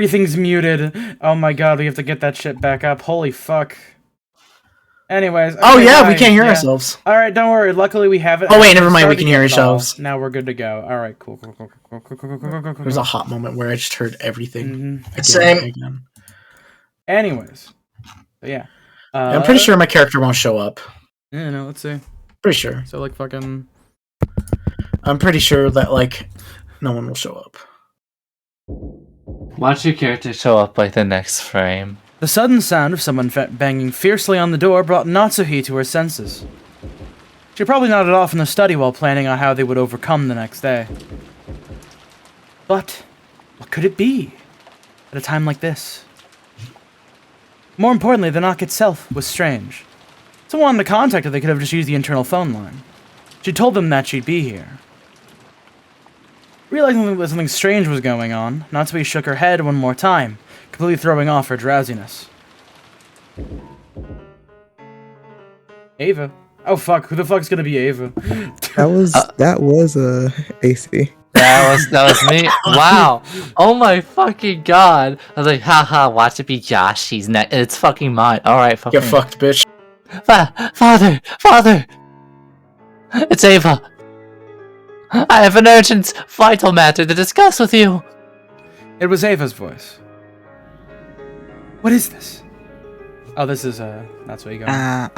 Everything's muted. Oh my god, we have to get that shit back up. Holy fuck. Anyways. Oh yeah, we can't hear ourselves. Alright, don't worry. Luckily we have it. Oh wait, never mind, we can hear ourselves. Now we're good to go. Alright, cool. There's a hot moment where I just heard everything. Same. Anyways. Yeah. I'm pretty sure my character won't show up. Yeah, no, let's see. Pretty sure. So like fucking... I'm pretty sure that like no one will show up. Watch your character show up like the next frame. The sudden sound of someone banging fiercely on the door brought Natsuhi to her senses. She probably nodded off in the study while planning on how they would overcome the next day. But what could it be at a time like this? More importantly, the knock itself was strange. Someone wanted to contact her, they could have just used the internal phone line. She told them that she'd be here. Realizing that something strange was going on, Natsuhi shook her head one more time, completely throwing off her drowsiness. Ava? Oh fuck, who the fuck's gonna be Ava? That was AC. That was me. Wow. Oh my fucking god. I was like, haha, watch it be Josh. He's it's fucking mine. Alright, fuck Get me. fucked, bitch. Father! It's Ava. I have an urgent, vital matter to discuss with you. It was Ava's voice. What is this? Oh, this is, that's where you go. I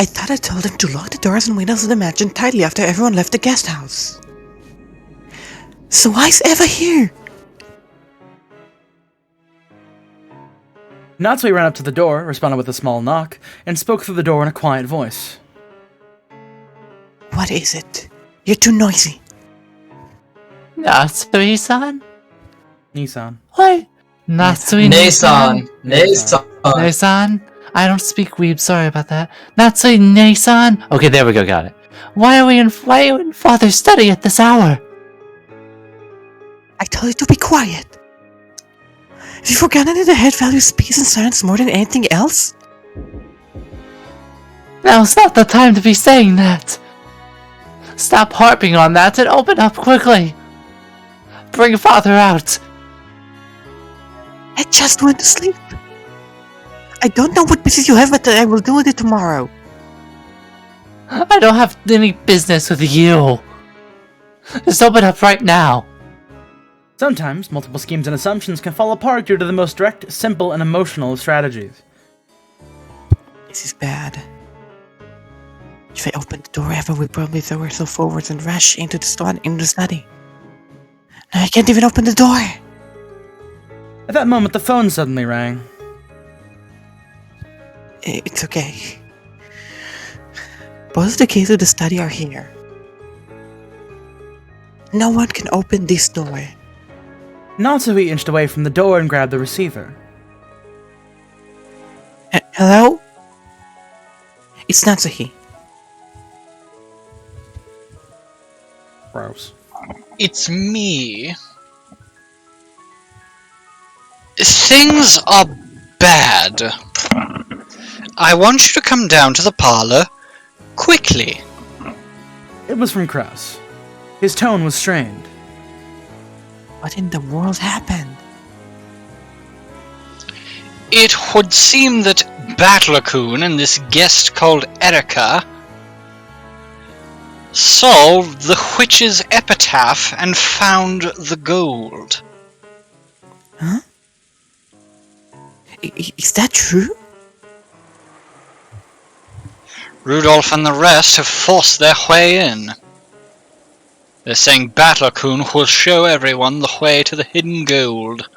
thought I told him to lock the doors and windows of the mansion tightly after everyone left the guest house. So why is Eva here? Natsuhi ran up to the door, responded with a small knock, and spoke through the door in a quiet voice. What is it? You're too noisy. Natsui-san? Nissan. What? Natsui-san? Nason. I don't speak weeb, sorry about that. Natsui-san? Okay, there we go, got it. Why are you in Father's study at this hour? I told you to be quiet. Have you forgotten that the head values peace and silence more than anything else? Now's not the time to be saying that. Stop harping on that and open up quickly. Bring Father out. I just went to sleep. I don't know what business you have, but I will do with it tomorrow. I don't have any business with you. Just open up right now. Sometimes, multiple schemes and assumptions can fall apart due to the most direct, simple, and emotional of strategies. This is bad. If I open the door, Eva will probably throw herself forwards and rush into the study. Now I can't even open the door. At that moment, the phone suddenly rang. It's okay. Both the keys of the study are here. No one can open this door. Natsuhi inched away from the door and grabbed the receiver. Hello? It's Natsuhi. Gross. It's me. Things are bad. I want you to come down to the parlor quickly. It was from Kraus. His tone was strained. What in the world happened? It would seem that Battler-kun and this guest called Erika solved the witch's epitaph and found the gold. Huh? Is that true? Rudolph and the rest have forced their way in. They're saying Battler-kun will show everyone the way to the hidden gold.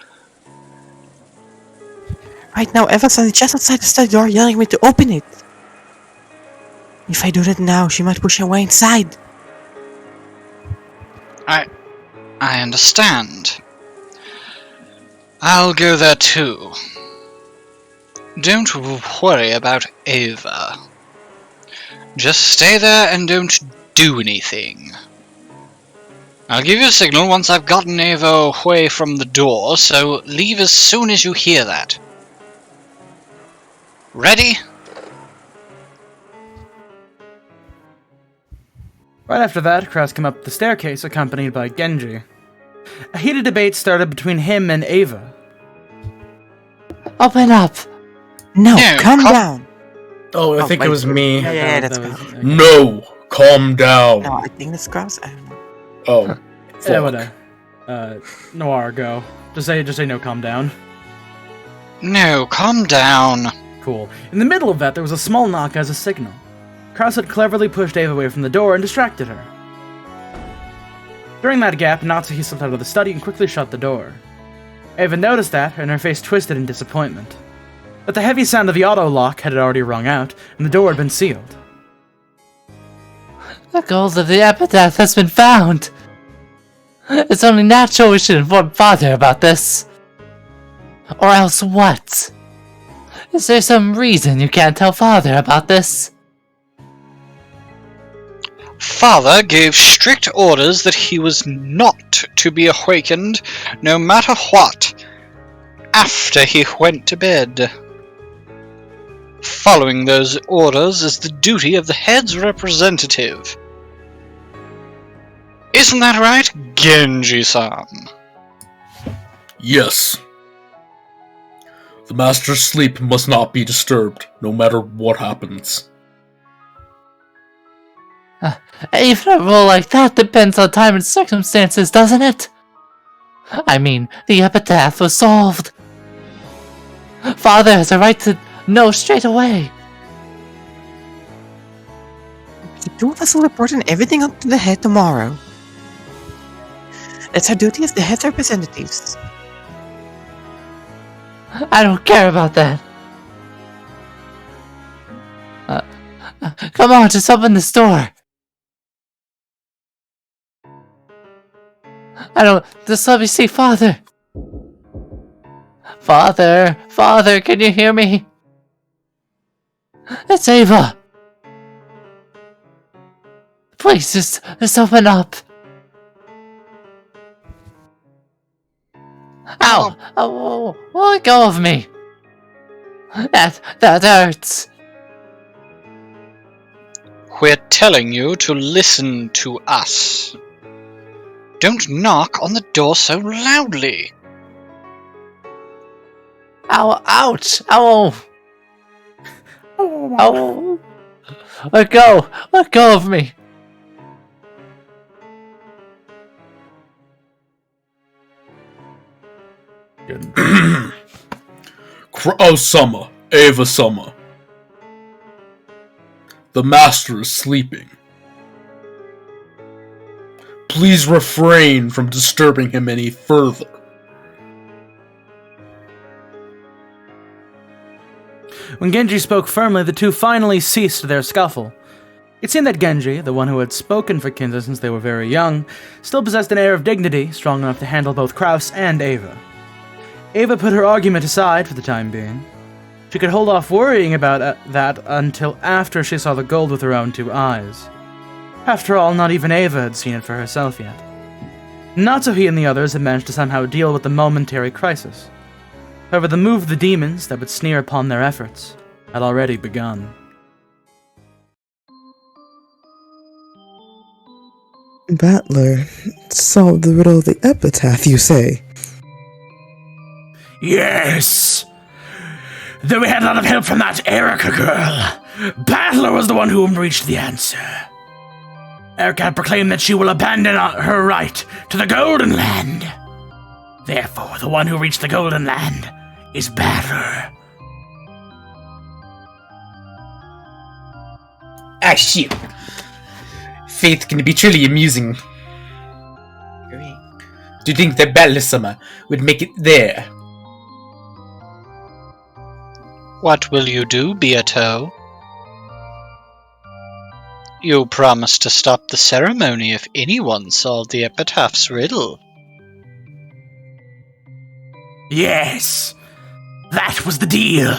Right now, Eva's just outside the study door yelling at me to open it. If I do that now, she might push her way inside. I understand. I'll go there too. Don't worry about Ava. Just stay there and don't do anything. I'll give you a signal once I've gotten Ava away from the door, so leave as soon as you hear that. Ready? Right after that, Kraus came up the staircase accompanied by Genji. A heated debate started between him and Ava. Open up! No, No, calm calm- down. Oh, I think it wait. was me. Yeah, That that's was- good. okay. No, calm down. No, I think that's gross. I don't know. Oh, Yeah, fuck. whatever. Noir, go. Just say no, calm down. No, calm down. Cool. In the middle of that, there was a small knock as a signal. Kraus had cleverly pushed Ava away from the door and distracted her. During that gap, Natsuki slipped out of the study and quickly shut the door. Ava noticed that, and her face twisted in disappointment. But the heavy sound of the auto lock had already rung out, and the door had been sealed. The gold of the epitaph has been found! It's only natural we should inform Father about this. Or else what? Is there some reason you can't tell Father about this? Father gave strict orders that he was not to be awakened, no matter what, after he went to bed. Following those orders is the duty of the head's representative. Isn't that right, Genji-san? Yes. The Master's sleep must not be disturbed, no matter what happens. Even a rule like that depends on time and circumstances, doesn't it? I mean, the epitaph was solved. Father has a right to know straight away. The two of us will report on everything up to the head tomorrow. That's our duty as the head's representatives. I don't care about that. Come on, just open this door. Just let me see Father. Father, can you hear me? It's Ava. Please, just open up. Ow! Oh, let go of me. That hurts. We're telling you to listen to us. Don't knock on the door so loudly. Ow! Ouch! Ow! Ow! Let go of me. Krao-sama, Ava-sama. The Master is sleeping. Please refrain from disturbing him any further. When Genji spoke firmly, the two finally ceased their scuffle. It seemed that Genji, the one who had spoken for Kinza since they were very young, still possessed an air of dignity strong enough to handle both Kraus and Ava. Ava put her argument aside for the time being. She could hold off worrying about that until after she saw the gold with her own two eyes. After all, not even Ava had seen it for herself yet. Natsuhi and the others had managed to somehow deal with the momentary crisis. However, the move of the demons that would sneer upon their efforts had already begun. Battler solved the riddle of the epitaph, you say? Yes! Though we had a lot of help from that Erica girl, Battler was the one who reached the answer. Erica had proclaimed that she will abandon her right to the Golden Land. Therefore, the one who reached the Golden Land is Battler. Ah, shit. Fate can be truly amusing. Agree. Do you think that Balisama would make it there? What will you do, Beato? You promised to stop the ceremony if anyone solved the epitaph's riddle. Yes! That was the deal!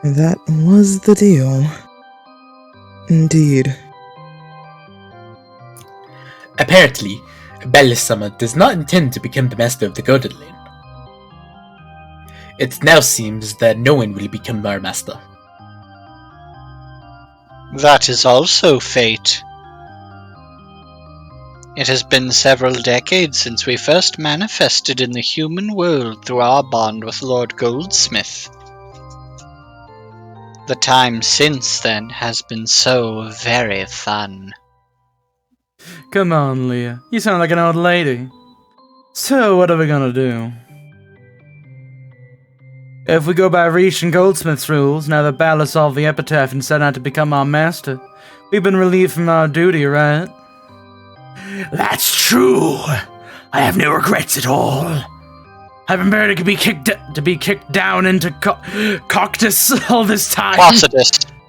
That was the deal. Indeed. Apparently, Balisama does not intend to become the master of the Golden Land. It now seems that no one will become our master. That is also fate. It has been several decades since we first manifested in the human world through our bond with Lord Goldsmith. The time since then has been so very fun. Come on, Leah. You sound like an old lady. So, what are we gonna do? If we go by Reach and Goldsmith's rules, now that Balor solved the epitaph and set out to become our master, we've been relieved from our duty, right? That's true. I have no regrets at all. I've been ready to be kicked down into Coctus all this time.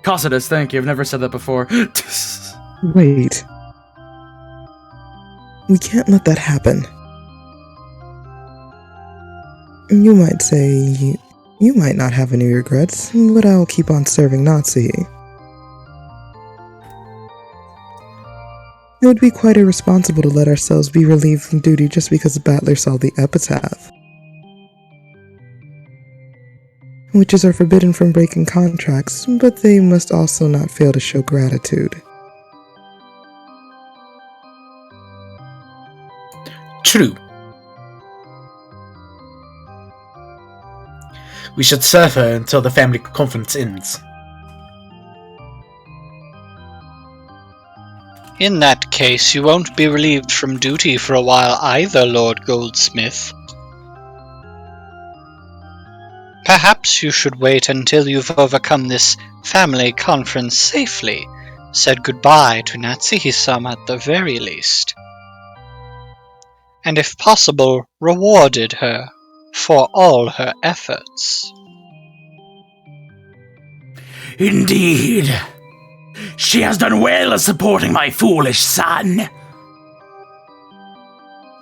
Cossidus, thank you. I've never said that before. Wait. We can't let that happen. You might say you might not have any regrets, but I'll keep on serving Nazi. It would be quite irresponsible to let ourselves be relieved from duty just because the battler saw the epitaph. Witches are forbidden from breaking contracts, but they must also not fail to show gratitude. True. We should serve her until the family conference ends. In that case, you won't be relieved from duty for a while either, Lord Goldsmith. Perhaps you should wait until you've overcome this family conference safely, said goodbye to Natsuhi-sama at the very least, and if possible, rewarded her for all her efforts. Indeed. She has done well supporting my foolish son.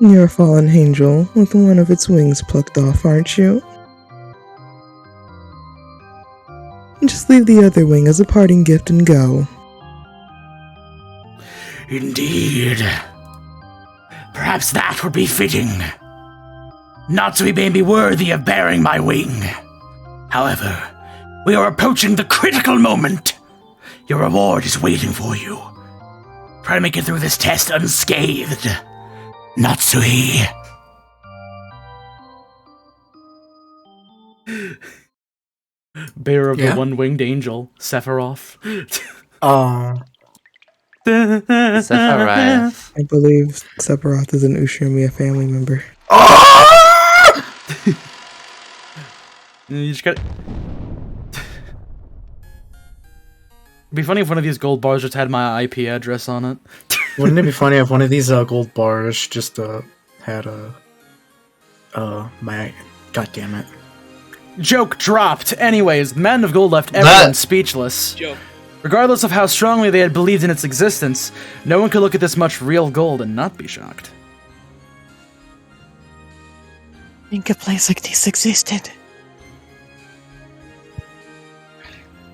You're a fallen angel with one of its wings plucked off, aren't you? Just leave the other wing as a parting gift and go. Indeed. Perhaps that would be fitting. Natsui may be worthy of bearing my wing. However, we are approaching the critical moment. Your reward is waiting for you. Try to make it through this test unscathed. Natsui. Bearer of the one-winged angel, Sephiroth. Sephiroth. I believe Sephiroth is an Ushinomiya family member. You just got. It'd be funny if one of these gold bars just had my IP address on it. Wouldn't it be funny if one of these gold bars just had my... God damn it. Joke dropped. Anyways, the Men of Gold left everyone speechless. Joke. Regardless of how strongly they had believed in its existence, no one could look at this much real gold and not be shocked. Think a place like this existed.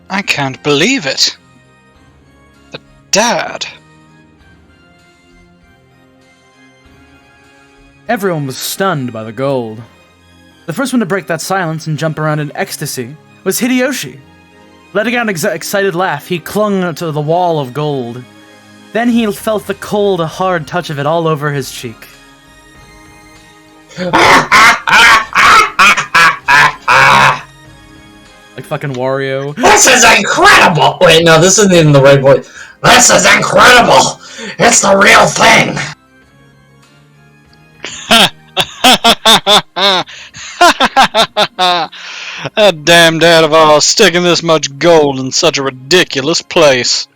I can't believe it. But Dad... Everyone was stunned by the gold. The first one to break that silence and jump around in ecstasy was Hideyoshi. Letting out an excited laugh, he clung to the wall of gold. Then he felt the cold, hard touch of it all over his cheek. Like fucking Wario. This is incredible! Wait, no, this isn't even the right voice. This is incredible! It's the real thing! That damn dad of ours sticking this much gold in such a ridiculous place.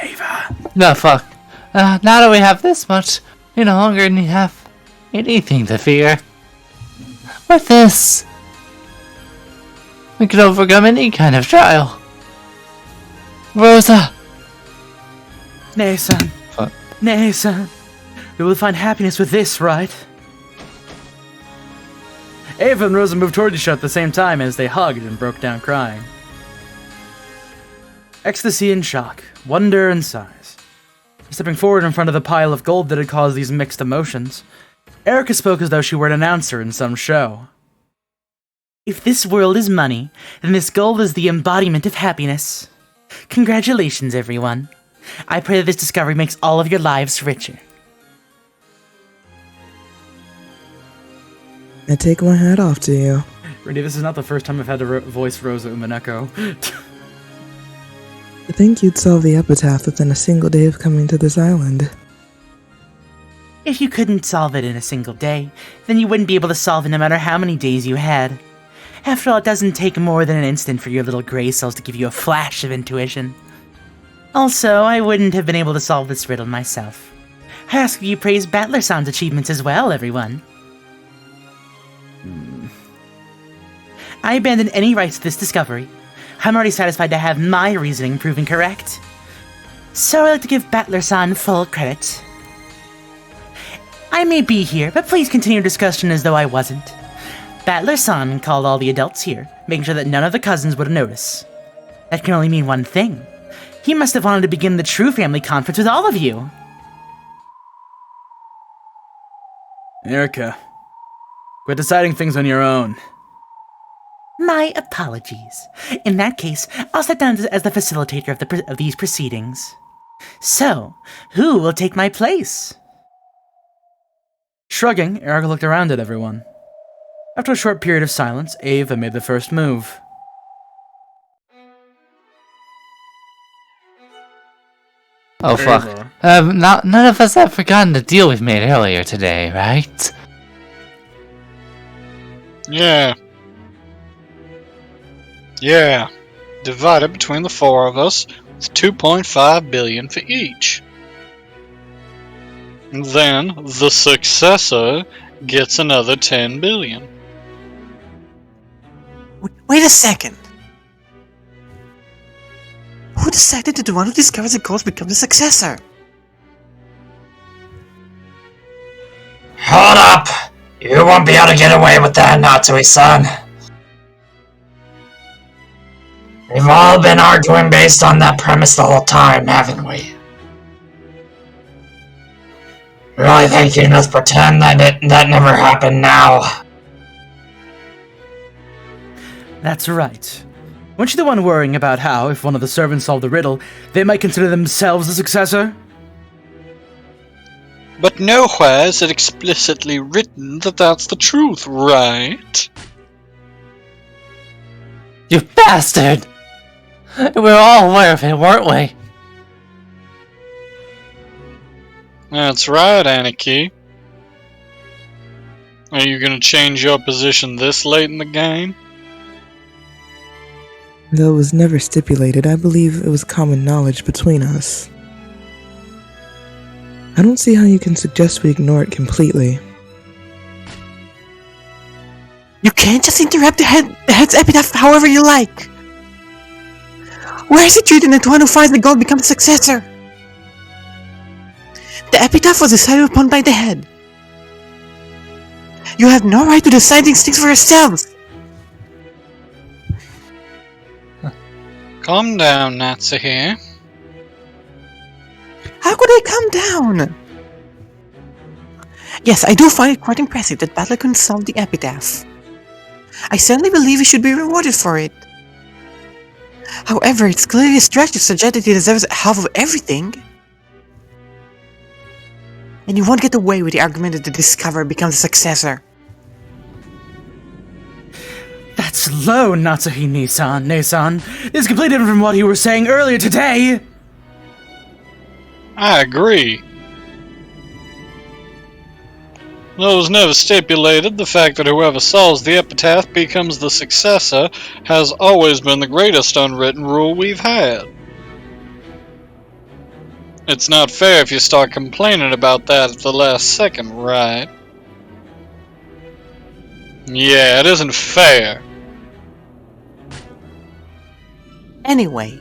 Ava. No, fuck. Now that we have this much, we no longer have anything to fear. With this, we can overcome any kind of trial. Rosa! Nay-san. Fuck. Nay-san. We will find happiness with this, right? Ava and Rosa moved toward each other at the same time as they hugged and broke down crying. Ecstasy and shock, wonder and sighs. Stepping forward in front of the pile of gold that had caused these mixed emotions, Erica spoke as though she were an announcer in some show. If this world is money, then this gold is the embodiment of happiness. Congratulations, everyone. I pray that this discovery makes all of your lives richer. I take my hat off to you. Randy, this is not the first time I've had to voice Rosa Umineko. I think you'd solve the epitaph within a single day of coming to this island. If you couldn't solve it in a single day, then you wouldn't be able to solve it no matter how many days you had. After all, it doesn't take more than an instant for your little gray cells to give you a flash of intuition. Also, I wouldn't have been able to solve this riddle myself. I ask you praise Battler-san's achievements as well, everyone. I abandon any rights to this discovery. I'm already satisfied to have my reasoning proven correct. So I'd like to give Battler-san full credit. I may be here, but please continue discussion as though I wasn't. Battler-san called all the adults here, making sure that none of the cousins would notice. That can only mean one thing. He must have wanted to begin the true family conference with all of you. Erica, quit deciding things on your own. My apologies. In that case, I'll sit down as the facilitator of these proceedings. So, who will take my place? Shrugging, Erica looked around at everyone. After a short period of silence, Ava made the first move. Oh fuck. None of us have forgotten the deal we've made earlier today, right? Yeah. Yeah. Divided between the four of us, it's 2.5 billion for each. And then the successor gets another 10 billion. Wait a second. Who decided that the one who discovers the gold becomes the successor? Hold up! You won't be able to get away with that, Natsui-san. We've all been arguing based on that premise the whole time, haven't we? Really think you must pretend that never happened now? That's right. Weren't you the one worrying about how, if one of the servants solved the riddle, they might consider themselves the successor? But nowhere is it explicitly written that that's the truth, right? You bastard! We were all aware of it, weren't we? That's right, Aniki. Are you gonna change your position this late in the game? Though it was never stipulated, I believe it was common knowledge between us. I don't see how you can suggest we ignore it completely. You can't just interrupt the head's epitaph however you like. Where is it written that the one who finds the gold becomes the successor? The epitaph was decided upon by the head. You have no right to decide these things for yourselves. Calm down, Natsu here. How could I calm down? Yes, I do find it quite impressive that Battler couldn't solve the epitaph. I certainly believe he should be rewarded for it. However, it's clearly a stretch to suggest that he deserves half of everything. And you won't get away with the argument that the discoverer becomes the successor. That's low, Natsuhi-san. This is completely different from what you were saying earlier today! I agree. Though it was never stipulated, the fact that whoever solves the epitaph becomes the successor has always been the greatest unwritten rule we've had. It's not fair if you start complaining about that at the last second, right? Yeah, it isn't fair. Anyway,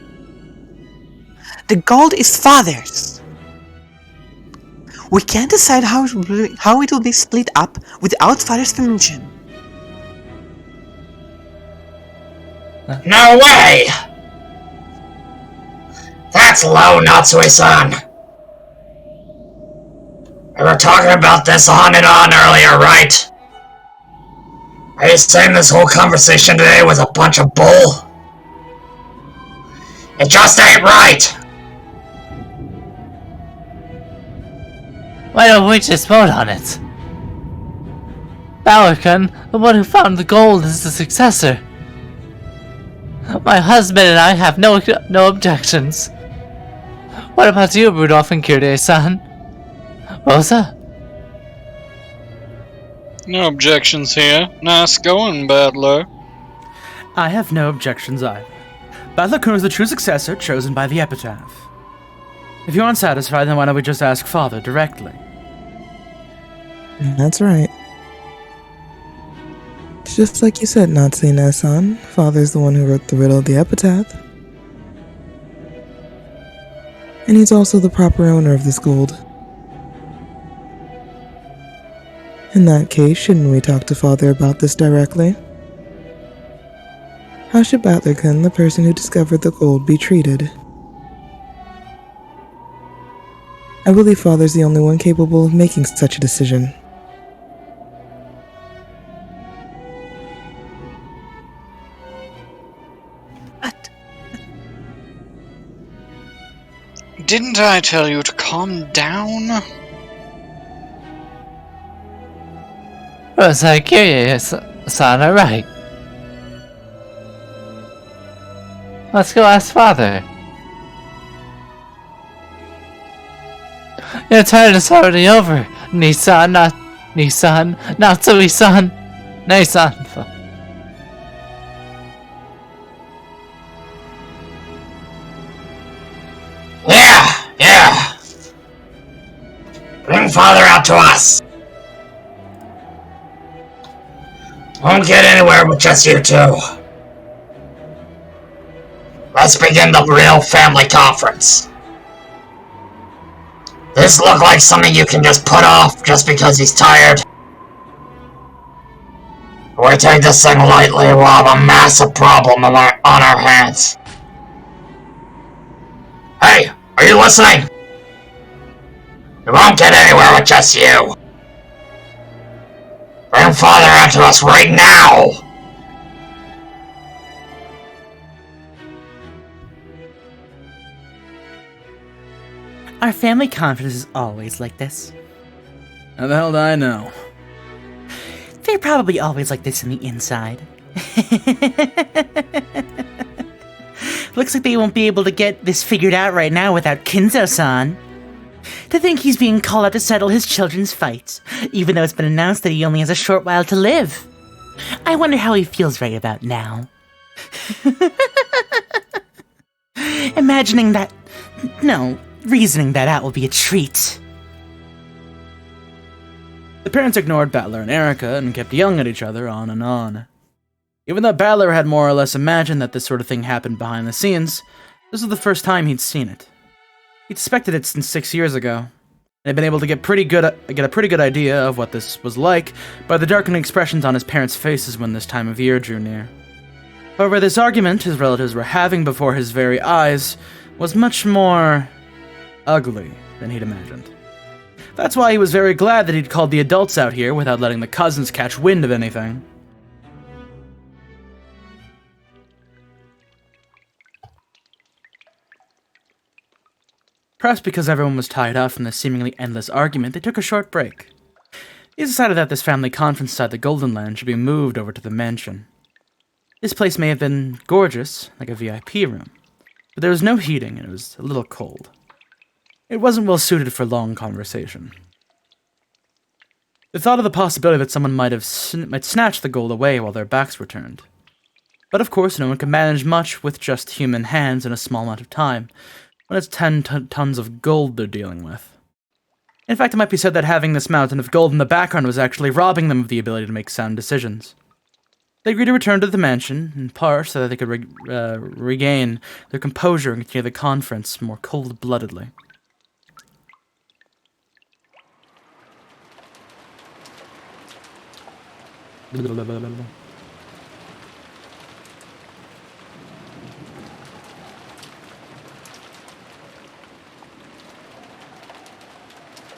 the gold is Father's. We can't decide how it will be split up without Father's permission. No way! That's low, Natsui-san. We were talking about this on and on earlier, right? Are you saying this whole conversation today was a bunch of bull? It just ain't right! Why don't we just vote on it? Balor-kun, the one who found the gold, is the successor. My husband and I have no objections. What about you, Rudolph and Kiryu-san? Rosa? No objections here. Nice going, Battler. I have no objections either. Battler-kun is the true successor chosen by the epitaph. If you aren't satisfied, then why don't we just ask Father directly? That's right. Just like you said, Natsume-san, Father's the one who wrote the riddle of the epitaph. And he's also the proper owner of this gold. In that case, shouldn't we talk to Father about this directly? How should Battler-kun, the person who discovered the gold, be treated? I believe Father's the only one capable of making such a decision. Didn't I tell you to calm down? Rosa, Kiryu-san are right. Let's go ask Father. Your turn is already over. Nissan, not Nissan, Natsui-san. Nissan. Yeah. Bring Father out to us. Won't get anywhere with just you two. Let's begin the real family conference. This look like something you can just put off just because he's tired? We take this thing lightly, we'll have a massive problem on our hands. Hey, are you listening? We won't get anywhere with just you. Bring Father out to us right now! Our family conference is always like this. How the hell do I know? They're probably always like this in the inside. Looks like they won't be able to get this figured out right now without Kinzo-san. To think he's being called out to settle his children's fights, even though it's been announced that he only has a short while to live. I wonder how he feels right about now. Imagining that... No, reasoning that out will be a treat. The parents ignored Battler and Erica and kept yelling at each other on and on. Even though Battler had more or less imagined that this sort of thing happened behind the scenes, this was the first time he'd seen it. He'd suspected it since 6 years ago, and had been able to get a pretty good idea of what this was like by the darkening expressions on his parents' faces when this time of year drew near. However, this argument his relatives were having before his very eyes was much more ugly than he'd imagined. That's why he was very glad that he'd called the adults out here without letting the cousins catch wind of anything. Perhaps because everyone was tied up from the seemingly endless argument, they took a short break. He decided that this family conference inside the Golden Land should be moved over to the mansion. This place may have been gorgeous, like a VIP room, but there was no heating and it was a little cold. It wasn't well suited for long conversation. The thought of the possibility that someone might snatch the gold away while their backs were turned. But of course, no one can manage much with just human hands in a small amount of time, when it's 10 tons of gold they're dealing with. In fact, it might be said that having this mountain of gold in the background was actually robbing them of the ability to make sound decisions. They agreed to return to the mansion, in part so that they could regain their composure and continue the conference more cold-bloodedly.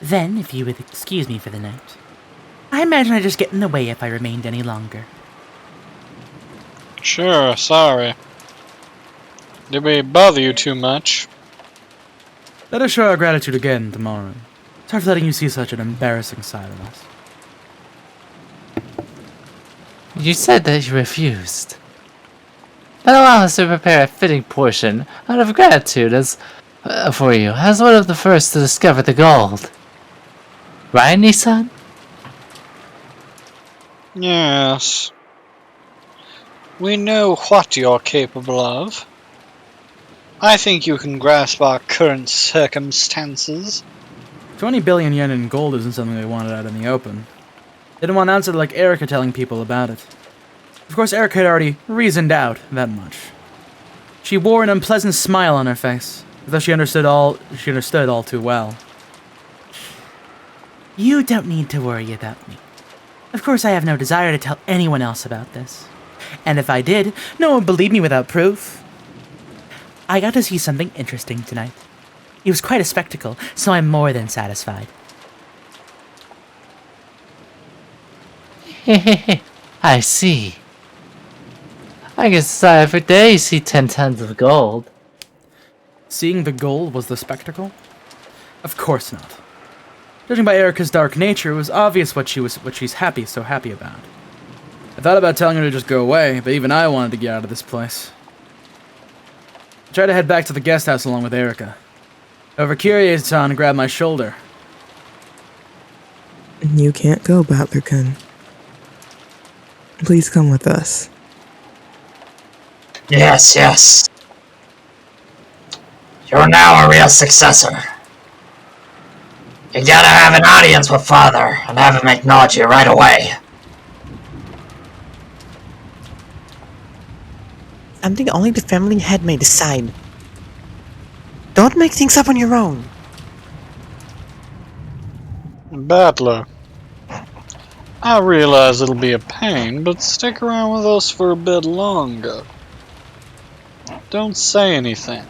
Then, if you would excuse me for the night, I imagine I'd just get in the way if I remained any longer. Sure, sorry. Did we bother you too much? Let us show our gratitude again tomorrow. Sorry for letting you see such an embarrassing side of us. You said that you refused. But allow us to prepare a fitting portion out of gratitude for you, as one of the first to discover the gold. Right, Nissan? Yes. We know what you're capable of. I think you can grasp our current circumstances. 20 billion yen in gold isn't something they wanted out in the open. They didn't want an answer like Erica telling people about it. Of course, Erica had already reasoned out that much. She wore an unpleasant smile on her face, as though she understood all too well. You don't need to worry about me. Of course, I have no desire to tell anyone else about this. And if I did, no one would believe me without proof. I got to see something interesting tonight. It was quite a spectacle, so I'm more than satisfied. I see. I guess every day you see 10 tons of gold. Seeing the gold was the spectacle? Of course not. Judging by Erica's dark nature, it was obvious what she's so happy about. I thought about telling her to just go away, but even I wanted to get out of this place. I tried to head back to the guest house along with Erica. However, Kirie-san grabbed my shoulder. You can't go, Butler-kun. Please come with us. Yes, yes. You're now a real successor. You gotta have an audience with Father and have him acknowledge you right away. Something only the family head may decide. Don't make things up on your own. Battler. I realize it'll be a pain, but stick around with us for a bit longer. Don't say anything.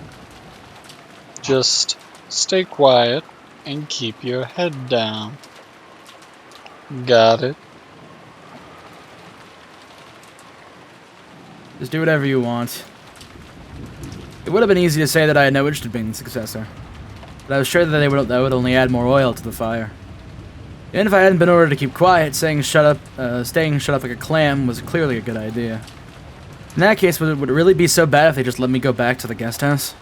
Just stay quiet and keep your head down. Got it? Just do whatever you want. It would have been easy to say that I had no interest in being the successor, but I was sure that that would only add more oil to the fire. Even if I hadn't been ordered to keep quiet, staying shut up like a clam was clearly a good idea. In that case, would it really be so bad if they just let me go back to the guest house?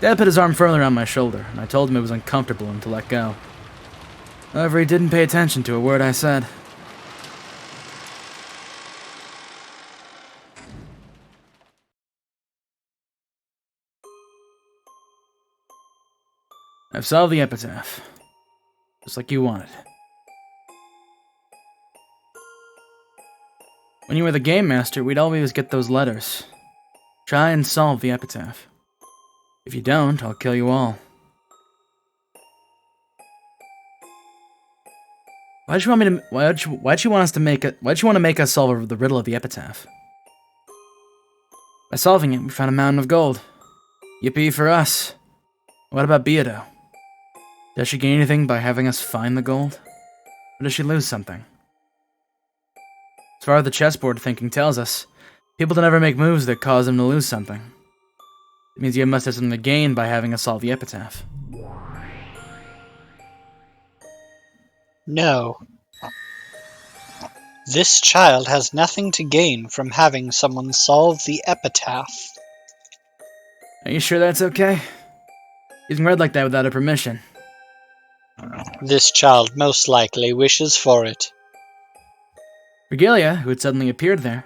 Dad put his arm firmly around my shoulder, and I told him it was uncomfortable and to let go. However, he didn't pay attention to a word I said. I've solved the epitaph. Just like you wanted. When you were the game master, we'd always get those letters. Try and solve the epitaph. If you don't, I'll kill you all. Why'd you want to make us solve the riddle of the epitaph? By solving it, we found a mountain of gold. Yippee for us. What about Beato? Does she gain anything by having us find the gold? Or does she lose something? As far as the chessboard thinking tells us, people don't ever make moves that cause them to lose something. It means you must have something to gain by having us solve the epitaph. No. This child has nothing to gain from having someone solve the epitaph. Are you sure that's okay? Using red like that without her permission. This child most likely wishes for it. Regalia, who had suddenly appeared there,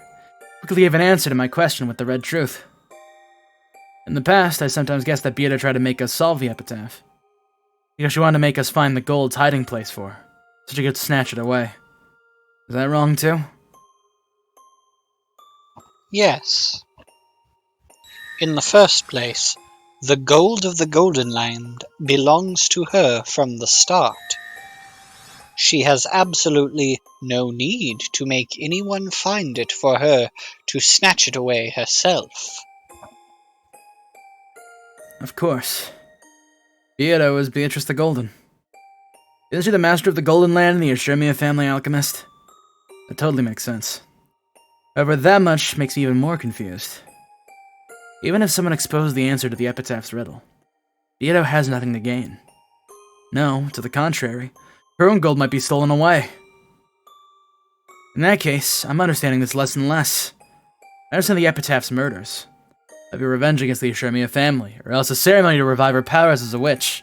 quickly gave an answer to my question with the red truth. In the past, I sometimes guessed that Beata tried to make us solve the epitaph, because she wanted to make us find the gold's hiding place for her, so she could snatch it away. Is that wrong too? Yes. In the first place, the gold of the Golden Land belongs to her from the start. She has absolutely no need to make anyone find it for her to snatch it away herself. Of course. Beato is Beatrice the Golden. Isn't she the master of the Golden Land and the Ashirmia family alchemist? That totally makes sense. However, that much makes me even more confused. Even if someone exposed the answer to the epitaph's riddle, Beato has nothing to gain. No, to the contrary. Her own gold might be stolen away. In that case, I'm understanding this less and less. I understand the Epitaph's murders. Might be revenge against the Ashurmia family, or else a ceremony to revive her powers as a witch.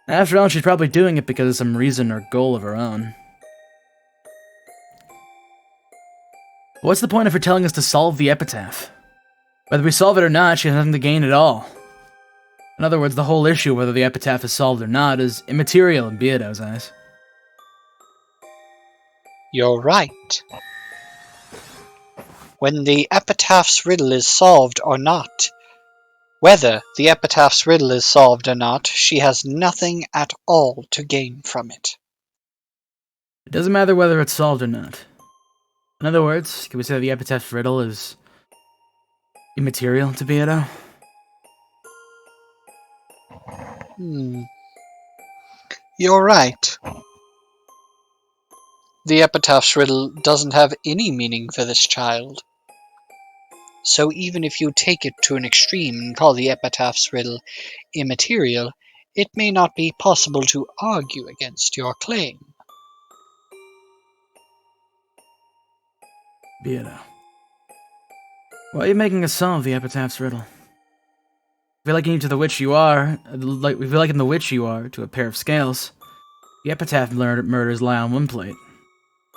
After all, she's probably doing it because of some reason or goal of her own. What's the point of her telling us to solve the epitaph? Whether we solve it or not, she has nothing to gain at all. In other words, the whole issue, whether the epitaph is solved or not, is immaterial in Beato's eyes. You're right. When the epitaph's riddle is solved or not, whether the epitaph's riddle is solved or not, she has nothing at all to gain from it. It doesn't matter whether it's solved or not. In other words, can we say the epitaph's riddle is immaterial to Beato? You're right. The epitaph's riddle doesn't have any meaning for this child. So even if you take it to an extreme and call the epitaph's riddle immaterial, it may not be possible to argue against your claim. Beato. Why are you making us solve the epitaph's riddle? If we liken you to the witch you are, if we liken the witch you are to a pair of scales, the epitaph murders lie on one plate,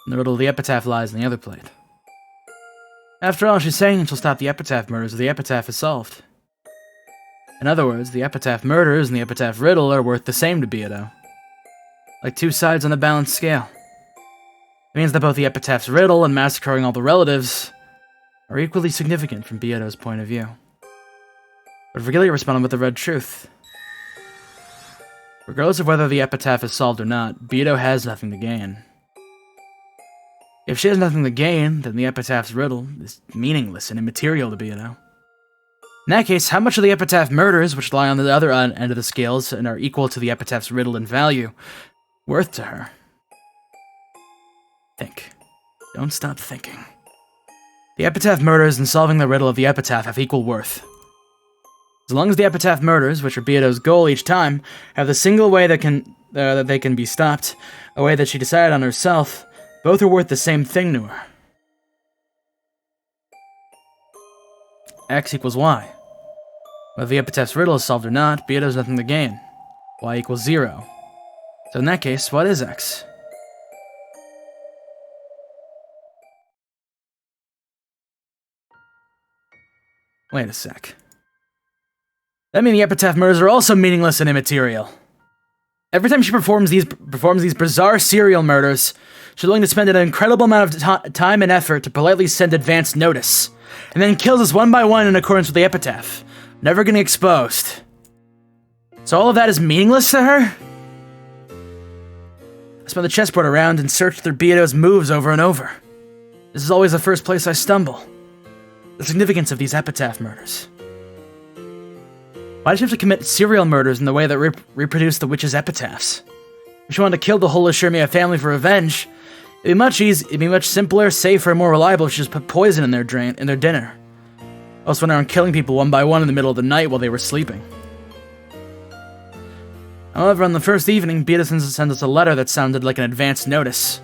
and the riddle of the epitaph lies on the other plate. After all, she's saying she'll stop the epitaph murders if the epitaph is solved. In other words, the epitaph murders and the epitaph riddle are worth the same to Beato. Like two sides on a balanced scale. It means that both the epitaph's riddle and massacring all the relatives are equally significant from Beato's point of view. But Virgilia responded with the red truth. Regardless of whether the epitaph is solved or not, Beato has nothing to gain. If she has nothing to gain, then the epitaph's riddle is meaningless and immaterial to Beato. In that case, how much of the epitaph murders, which lie on the other end of the scales and are equal to the epitaph's riddle in value, worth to her? Think. Don't stop thinking. The epitaph murders and solving the riddle of the epitaph have equal worth. As long as the epitaph murders, which are Beato's goal each time, have the single way that they can be stopped, a way that she decided on herself, both are worth the same thing to her. X equals Y. Whether the epitaph's riddle is solved or not, Beato has nothing to gain. Y equals 0. So in that case, what is X? Wait a sec. That means the epitaph murders are also meaningless and immaterial. Every time she performs these bizarre serial murders, she's willing to spend an incredible amount of time and effort to politely send advance notice, and then kills us one by one in accordance with the epitaph, never getting exposed. So all of that is meaningless to her? I spun the chessboard around and searched through Beato's moves over and over. This is always the first place I stumble. The significance of these epitaph murders. Why did she have to commit serial murders in the way that reproduced the witch's epitaphs? If she wanted to kill the whole Ashurmia family for revenge, it'd be much simpler, safer, and more reliable if she just put poison in their dinner. Also went around killing people one by one in the middle of the night while they were sleeping. However, on the first evening, Beato sent us a letter that sounded like an advance notice,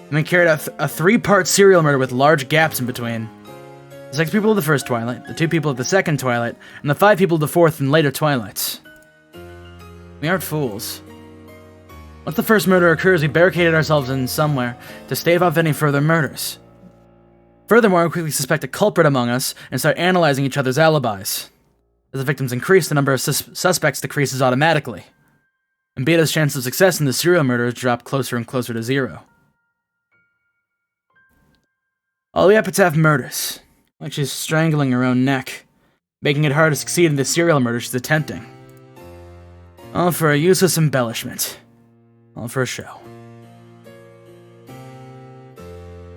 and then carried out a 3-part serial murder with large gaps in between. The 6 people of the first twilight, the 2 people of the second twilight, and the 5 people of the fourth and later twilights. We aren't fools. Once the first murder occurs, we barricaded ourselves in somewhere to stave off any further murders. Furthermore, we quickly suspect a culprit among us and start analyzing each other's alibis. As the victims increase, the number of suspects decreases automatically, and Beato's chance of success in the serial murders drop closer and closer to 0. All the epitaph murders, like she's strangling her own neck, making it hard to succeed in the serial murder she's attempting. All for a useless embellishment. All for a show.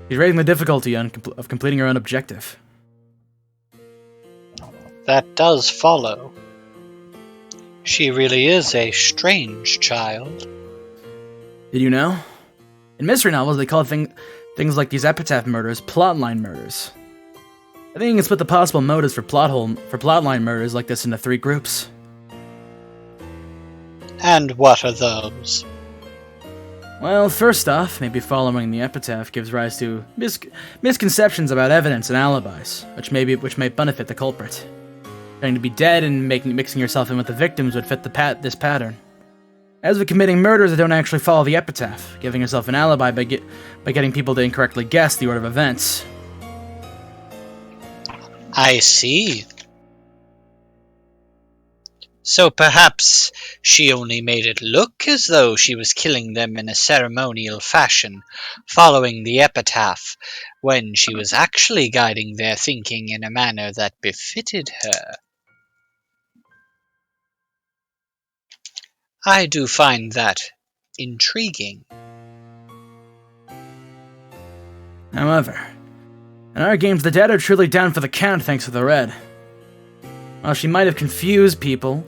She's raising the difficulty of completing her own objective. That does follow. She really is a strange child. Did you know? In mystery novels, they call things like these epitaph murders plotline murders. I think you can split the possible motives for plotline murders like this into 3 groups. And what are those? Well, first off, maybe following the epitaph gives rise to misconceptions about evidence and alibis, which may benefit the culprit. Trying to be dead and mixing yourself in with the victims would fit this pattern. As with committing murders that don't actually follow the epitaph, giving yourself an alibi by getting people to incorrectly guess the order of events. I see. So perhaps she only made it look as though she was killing them in a ceremonial fashion, following the epitaph, when she was actually guiding their thinking in a manner that befitted her. I do find that intriguing. However, in our games, the dead are truly down for the count thanks to the red. While she might have confused people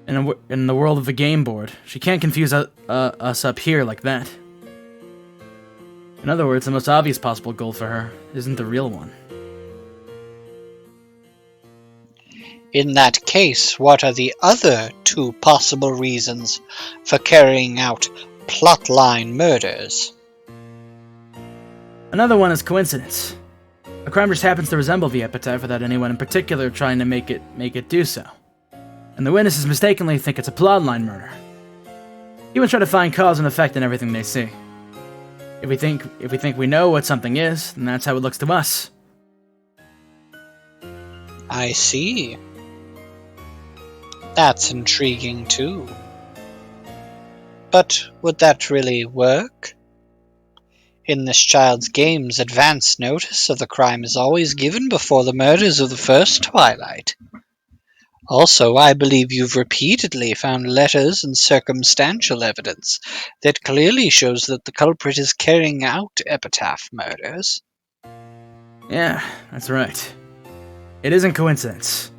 in the world of the game board, she can't confuse us up here like that. In other words, the most obvious possible goal for her isn't the real one. In that case, what are the other two possible reasons for carrying out plotline murders? Another one is coincidence. A crime just happens to resemble the epitaph without anyone in particular trying to make it do so. And the witnesses mistakenly think it's a plotline murder. Humans try to find cause and effect in everything they see. If we think we know what something is, then that's how it looks to us. I see. That's intriguing too. But would that really work? In this child's games, advance notice of the crime is always given before the murders of the first Twilight. Also, I believe you've repeatedly found letters and circumstantial evidence that clearly shows that the culprit is carrying out epitaph murders. Yeah, that's right. It isn't coincidence.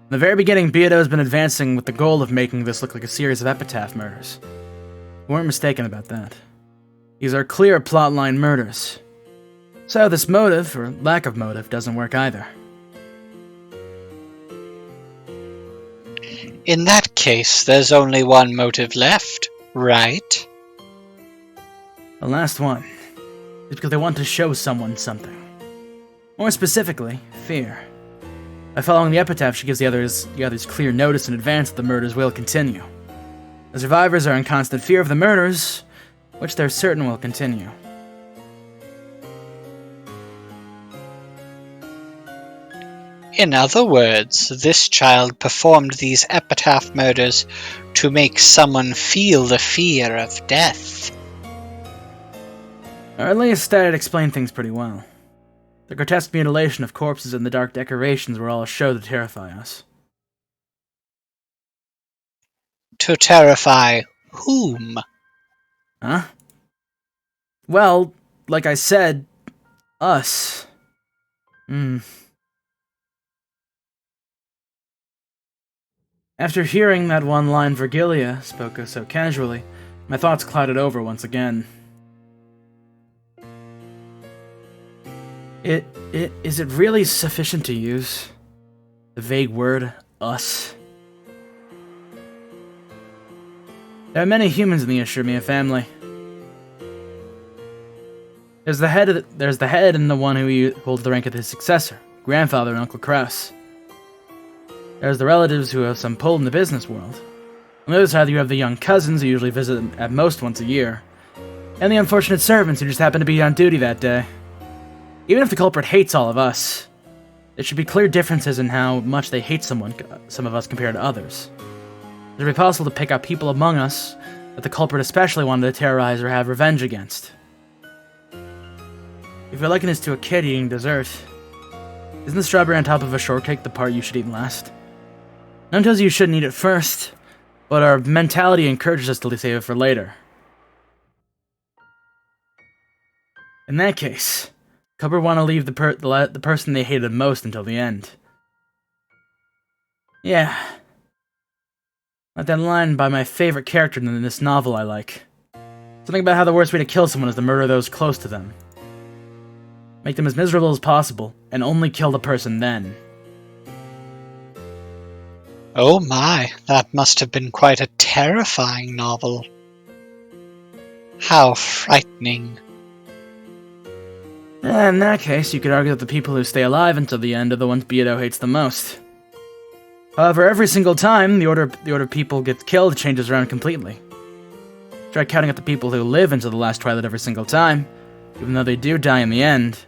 From the very beginning, Beato has been advancing with the goal of making this look like a series of epitaph murders. We weren't mistaken about that. These are clear plotline murders. So this motive, or lack of motive, doesn't work either. In that case, there's only one motive left, right? The last one is because they want to show someone something. More specifically, fear. By following the epitaph, she gives the others clear notice in advance that the murders will continue. The survivors are in constant fear of the murders, which they're certain will continue. In other words, this child performed these epitaph murders to make someone feel the fear of death. Or at least that'd explain things pretty well. The grotesque mutilation of corpses and the dark decorations were all a show to terrify us. To terrify whom? Huh? Well, like I said, us. After hearing that one line Virgilia spoke of so casually, my thoughts clouded over once again. Is it really sufficient to use the vague word, us? There are many humans in the Ishurmiya family. There's the head and the one who holds the rank of his successor, grandfather and Uncle Kraus. There's the relatives who have some pull in the business world. On the other side, you have the young cousins who usually visit at most once a year, and the unfortunate servants who just happen to be on duty that day. Even if the culprit hates all of us, there should be clear differences in how much they hate some of us compared to others. It should be possible to pick out people among us that the culprit especially wanted to terrorize or have revenge against. If you're liking this to a kid eating dessert, isn't the strawberry on top of a shortcake the part you should eat last? No one tells you shouldn't eat it first, but our mentality encourages us to save it for later. In that case, culprit want to leave the person they hated most until the end. Yeah. Like that line by my favorite character in this novel I like. Something about how the worst way to kill someone is to murder those close to them. Make them as miserable as possible, and only kill the person then. Oh my, that must have been quite a terrifying novel. How frightening. In that case, you could argue that the people who stay alive until the end are the ones Beato hates the most. However, every single time the order of people gets killed, it changes around completely. Try counting up the people who live until the last twilight every single time, even though they do die in the end.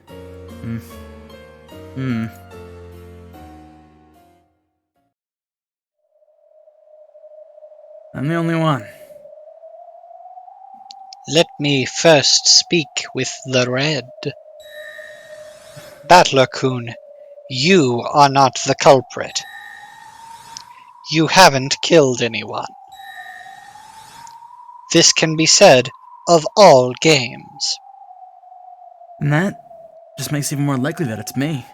I'm the only one. Let me first speak with the Red. Battler-kun, you are not the culprit. You haven't killed anyone. This can be said of all games. And that just makes it even more likely that it's me.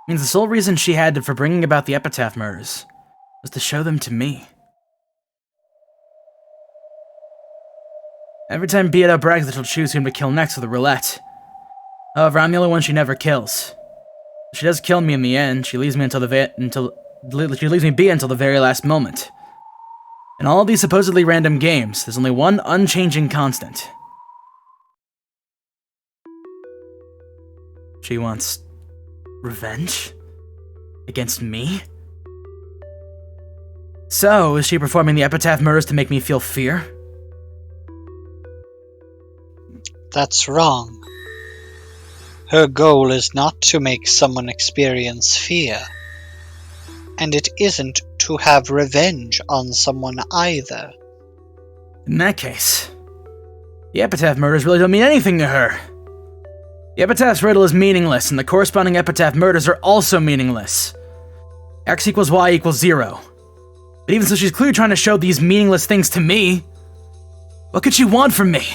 Means the sole reason she had for bringing about the Epitaph murders was to show them to me. Every time Beato brags that she'll choose whom to kill next with a roulette. However, I'm the only one she never kills. If she does kill me in the end, she leaves me until she leaves me be until the very last moment. In all these supposedly random games, there's only one unchanging constant. She wants revenge? Against me? So, is she performing the Epitaph murders to make me feel fear? That's wrong. Her goal is not to make someone experience fear. And it isn't to have revenge on someone either. In that case, the Epitaph murders really don't mean anything to her. The Epitaph's riddle is meaningless, and the corresponding Epitaph murders are also meaningless. X equals Y equals 0. But even so, she's clearly trying to show these meaningless things to me. What could she want from me?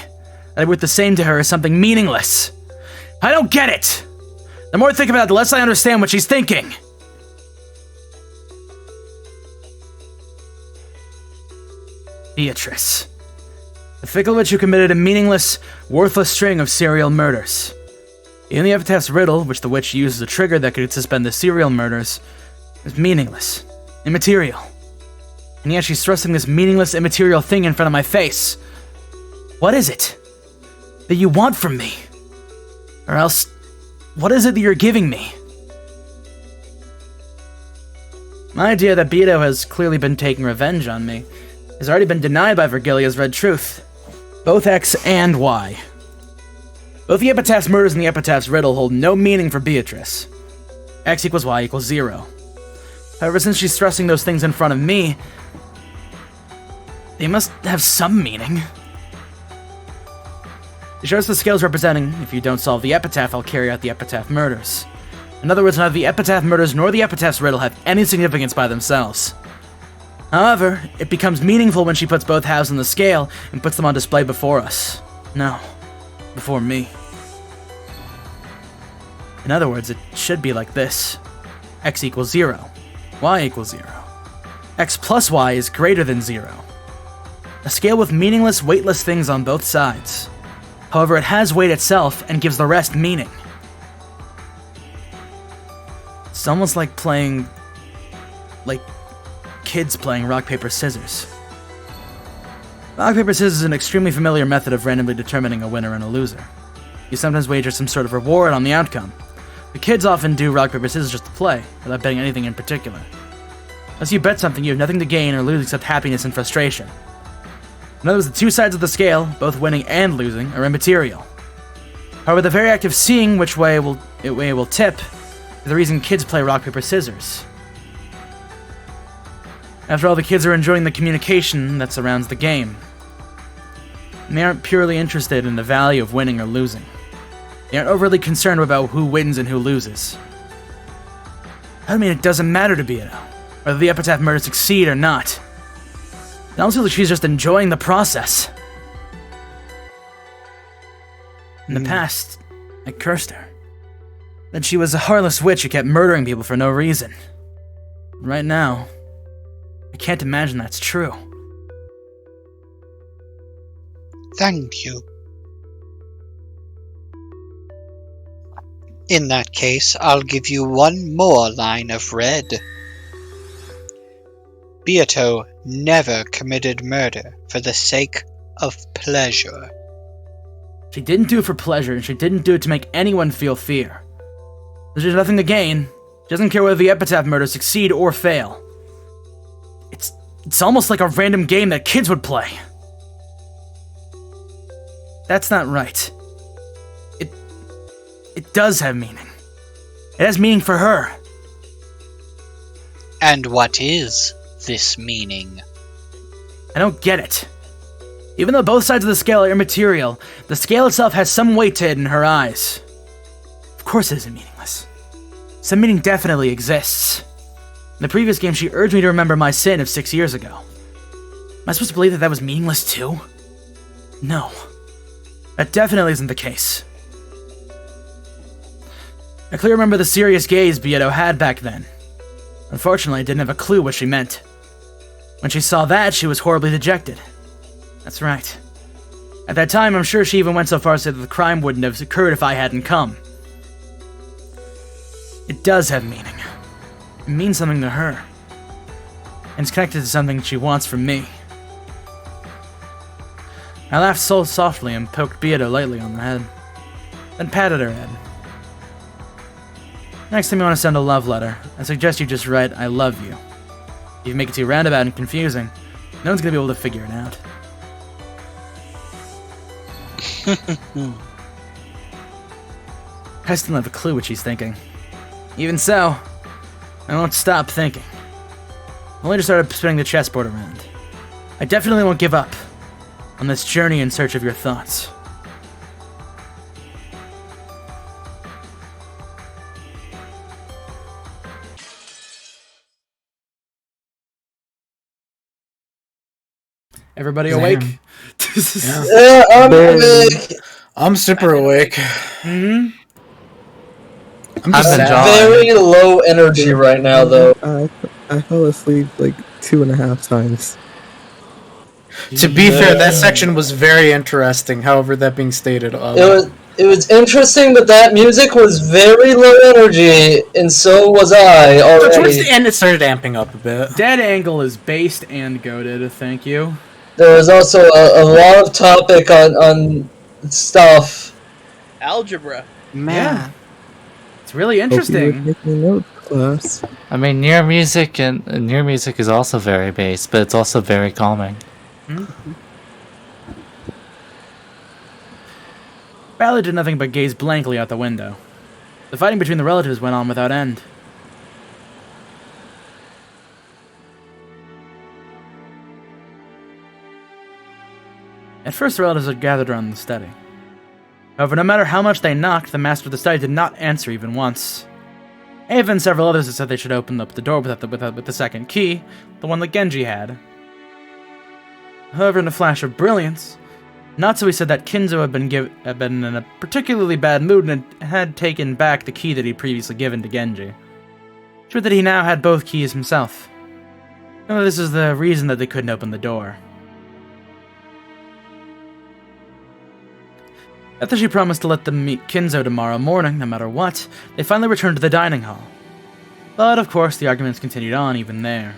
That I worth the same to her as something meaningless. I don't get it! The more I think about it, the less I understand what she's thinking. Beatrice. The fickle witch who committed a meaningless, worthless string of serial murders. In the Epitaph's riddle, which the witch used as a trigger that could suspend the serial murders, is meaningless, immaterial. And yet she's thrusting this meaningless, immaterial thing in front of my face. What is it that you want from me? Or else, what is it that you're giving me? My idea that Beato has clearly been taking revenge on me has already been denied by Virgilia's Red Truth. Both X and Y. Both the Epitaph's murders and the Epitaph's riddle hold no meaning for Beatrice. X equals Y equals 0. However, since she's thrusting those things in front of me, they must have some meaning. She shows the scales representing, if you don't solve the Epitaph, I'll carry out the Epitaph murders. In other words, neither the Epitaph murders nor the Epitaph's riddle have any significance by themselves. However, it becomes meaningful when she puts both halves on the scale and puts them on display before us. No, before me. In other words, it should be like this. X equals 0. Y equals 0. X plus Y is greater than 0. A scale with meaningless, weightless things on both sides. However, it has weight itself and gives the rest meaning. It's almost like playing... like kids playing rock, paper, scissors. Rock, paper, scissors is an extremely familiar method of randomly determining a winner and a loser. You sometimes wager some sort of reward on the outcome. The kids often do rock, paper, scissors just to play, without betting anything in particular. Unless you bet something, you have nothing to gain or lose except happiness and frustration. In other words, the two sides of the scale, both winning and losing, are immaterial. However, the very act of seeing which way it will tip is the reason kids play rock, paper, scissors. After all, the kids are enjoying the communication that surrounds the game. And they aren't purely interested in the value of winning or losing. They aren't overly concerned about who wins and who loses. I mean, it doesn't matter to Beato, whether the Epitaph murders succeed or not. It almost feels like she's just enjoying the process. In the past, I cursed her. That she was a heartless witch who kept murdering people for no reason. Right now, I can't imagine that's true. Thank you. In that case, I'll give you one more line of red. Beato never committed murder for the sake of pleasure. She didn't do it for pleasure, and she didn't do it to make anyone feel fear. There's nothing to gain. She doesn't care whether the Epitaph murders succeed or fail. It's almost like a random game that kids would play. That's not right. It does have meaning. It has meaning for her. And what is this meaning? I don't get it. Even though both sides of the scale are immaterial, the scale itself has some weight to it in her eyes. Of course it isn't meaningless. Some meaning definitely exists. In the previous game, she urged me to remember my sin of 6 years ago. Am I supposed to believe that that was meaningless too? No. That definitely isn't the case. I clearly remember the serious gaze Beato had back then. Unfortunately, I didn't have a clue what she meant. When she saw that, she was horribly dejected. That's right. At that time, I'm sure she even went so far as to say that the crime wouldn't have occurred if I hadn't come. It does have meaning. It means something to her. And it's connected to something she wants from me. I laughed so softly and poked Beato lightly on the head, then patted her head. Next time you want to send a love letter, I suggest you just write, "I love you." If you make it too roundabout and confusing, no one's going to be able to figure it out. I still don't have a clue what she's thinking. Even so, I won't stop thinking. I only just started spinning the chessboard around. I definitely won't give up on this journey in search of your thoughts. Everybody awake? Yeah, I'm awake. I'm super awake. Mm-hmm. I'm just very low energy right now, though. I fell asleep like 2.5 times. To be fair, that section was very interesting. However, that being stated, it was interesting, but that music was very low energy, and so was I already. Towards the end, it started amping up a bit. Dead Angle is based and goated, thank you. There was also a lot of topic on stuff. Algebra. Man. Yeah. It's really interesting. Taking notes, class. I mean, near music is also very bass, but it's also very calming. Mm-hmm. Ballard did nothing but gaze blankly out the window. The fighting between the relatives went on without end. At first, the relatives had gathered around the study. However, no matter how much they knocked, the master of the study did not answer even once. Ava and several others had said they should open up the door with the second key, the one that Genji had. However, in a flash of brilliance, Natsui said that Kinzo had been in a particularly bad mood and had taken back the key that he'd previously given to Genji. Sure that he now had both keys himself. However, this is the reason that they couldn't open the door. After she promised to let them meet Kinzo tomorrow morning, no matter what, they finally returned to the dining hall. But, of course, the arguments continued on even there.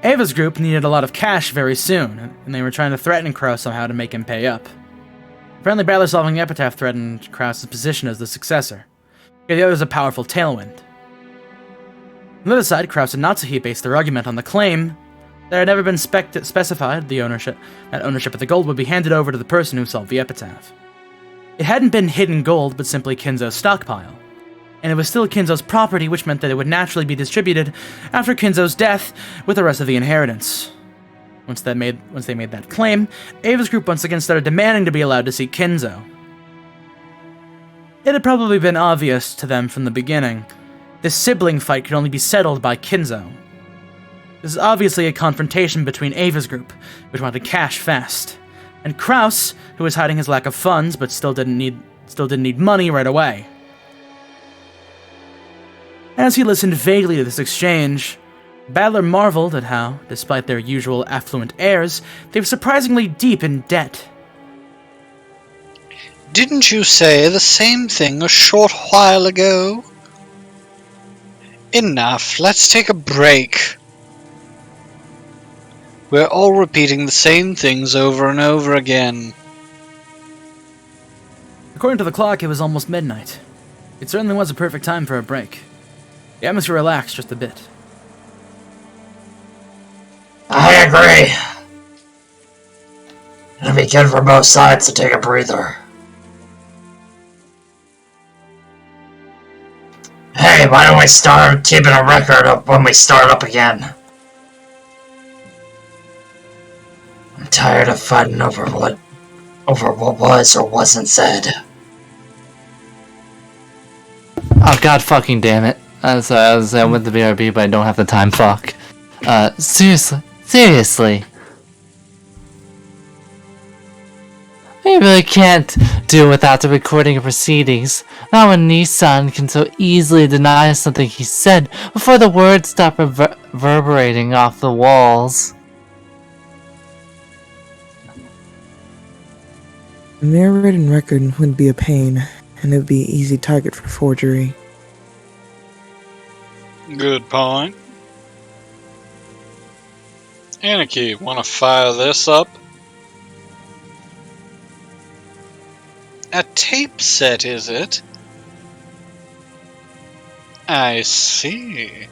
Ava's group needed a lot of cash very soon, and they were trying to threaten Kraus somehow to make him pay up. Apparently, Battler solving the Epitaph threatened Kraus' position as the successor. Gave the others a powerful tailwind. On the other side, Kraus and Natsuhi based their argument on the claim that had never been specified that ownership of the gold would be handed over to the person who solved the Epitaph. It hadn't been hidden gold, but simply Kinzo's stockpile. And it was still Kinzo's property, which meant that it would naturally be distributed after Kinzo's death with the rest of the inheritance. Once they made that claim, Ava's group once again started demanding to be allowed to see Kinzo. It had probably been obvious to them from the beginning. This sibling fight could only be settled by Kinzo. This is obviously a confrontation between Ava's group, which wanted cash fast, and Kraus, who was hiding his lack of funds but still didn't need money right away. As he listened vaguely to this exchange, Battler marveled at how, despite their usual affluent airs, they were surprisingly deep in debt. Didn't you say the same thing a short while ago? Enough, let's take a break. We're all repeating the same things over and over again. According to the clock, it was almost midnight. It certainly was a perfect time for a break. The atmosphere relaxed just a bit. I agree. It'll be good for both sides to take a breather. Hey, why don't we start keeping a record of when we start up again? I'm tired of fighting over what was or wasn't said. Oh god fucking damn it. I'm sorry, I went to BRB, but I don't have the time, fuck. Seriously. We really can't do without the recording of proceedings. Not when Nissan can so easily deny something he said before the words stop reverberating off the walls. A mere written record would be a pain, and it would be an easy target for forgery. Good point. Anarchy, wanna fire this up? A tape set, is it? I see.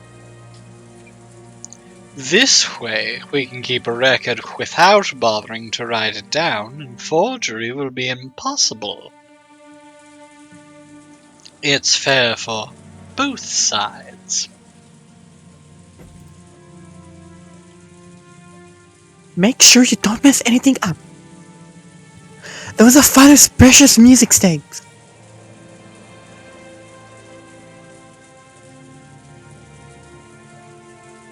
This way, we can keep a record without bothering to write it down, and forgery will be impossible. It's fair for both sides. Make sure you don't mess anything up. Those are Father's precious music stakes.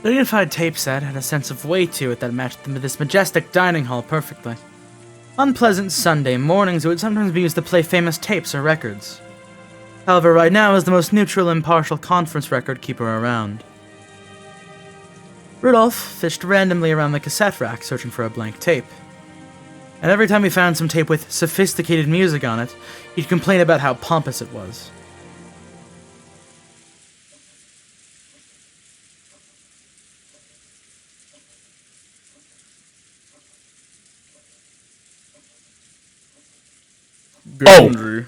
The unified tape set had a sense of weight to it that matched this majestic dining hall perfectly. On pleasant Sunday mornings, it would sometimes be used to play famous tapes or records. However, right now is the most neutral, impartial conference record keeper around. Rudolph fished randomly around the cassette rack searching for a blank tape. And every time he found some tape with sophisticated music on it, he'd complain about how pompous it was. Oh!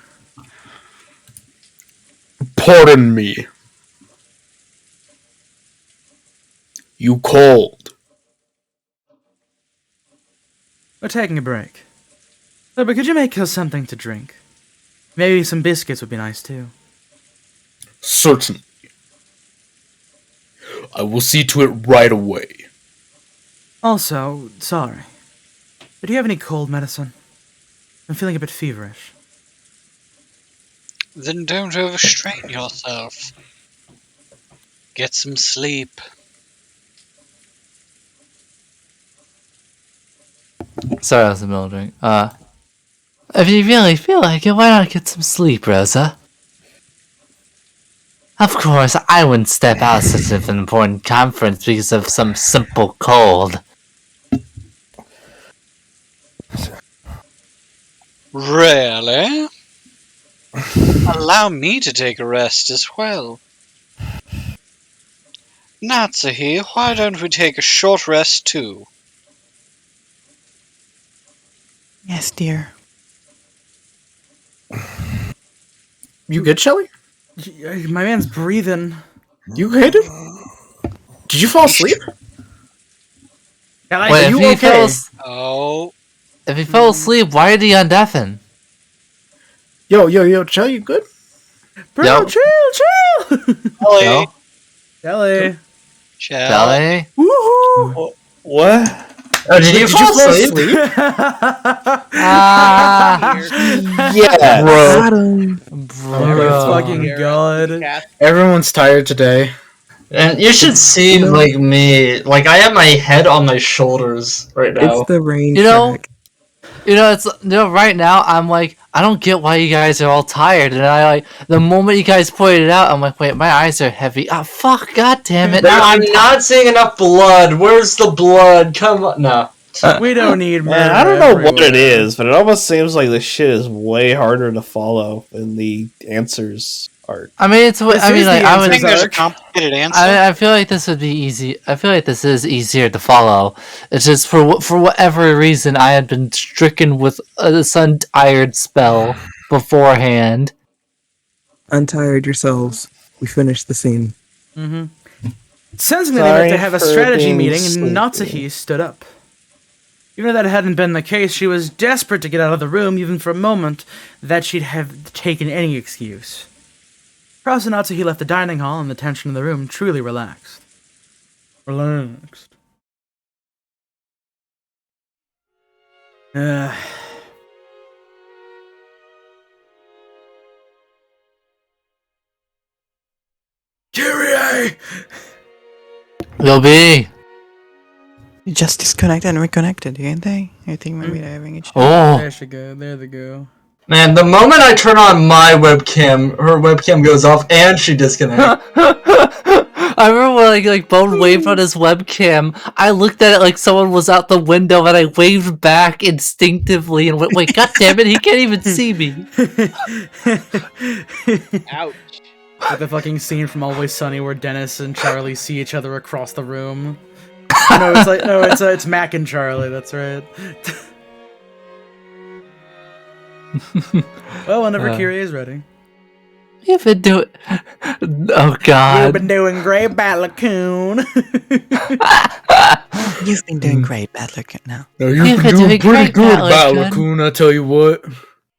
Pardon me. You called. We're taking a break. Oh, but could you make us something to drink? Maybe some biscuits would be nice too. Certainly. I will see to it right away. Also, sorry, but do you have any cold medicine? I'm feeling a bit feverish. Then don't overstrain yourself. Get some sleep. Sorry, I was in the middle of drink. If you really feel like it, why not get some sleep, Rosa? Of course, I wouldn't step out of such an important conference because of some simple cold. Really? Allow me to take a rest as well. Natsuhi, why don't we take a short rest too? Yes, dear. You good, Shelly? My man's breathing. You good? Did you fall asleep? Wait, Wait, are you if he okay? Oh. If he fell asleep, why did he undeafen? Yo, Shelly, you good? Bro, Yep. chill! Ellie. No? Kelly. Shelly? Woohoo! What? Oh, did you fall asleep? Yeah, bro. Got him. Oh my fucking god. Everyone's tired today. And you should see, like, me. Like, I have my head on my shoulders right now. It's the rain You know, track. right now, I'm like, I don't get why you guys are all tired. And the moment you guys pointed it out, I'm like, wait, my eyes are heavy. Ah, fuck, god damn it. I'm not seeing enough blood. Where's the blood? Come on. No. We don't need murder. Man, I don't know what it everywhere. is, but it almost seems like this shit is way harder to follow than the answers are. I mean, it's. This I mean, is like the I I would. think there's a arc. complicated answer. I feel like this would be easy. I feel like this is easier to follow. It's just for whatever reason I had been stricken with a sun-tired spell beforehand. Untired yourselves. We finished the scene. Sensing that they had to Sorry have a for strategy being meeting, sleepy. Natsuhi stood up. Even if that hadn't been the case, she was desperate to get out of the room, even for a moment, that she'd have taken any excuse. Krause and Natsuhi left the dining hall, and the tension in the room truly relaxed. Relaxed. Kyrie! Will be. You just disconnected and reconnected, didn't they? I think maybe they're having a Oh, There she go. There they go. Man, the moment I turn on my webcam, her webcam goes off and she disconnects. I remember when like Bone waved on his webcam. I looked at it like someone was out the window, and I waved back instinctively and went, "Wait, god damn it, he can't even see me." Ouch. Like the fucking scene from Always Sunny where Dennis and Charlie see each other across the room. It's Mac and Charlie. That's right. Well, whenever Kyrie is ready. You've been doing. Oh You've god. been doing great, Batlacoon. You've been doing great, Badlock, now. No, You've you've been been doing doing pretty great, good, Batlacoon. Batlacoon, I tell you what.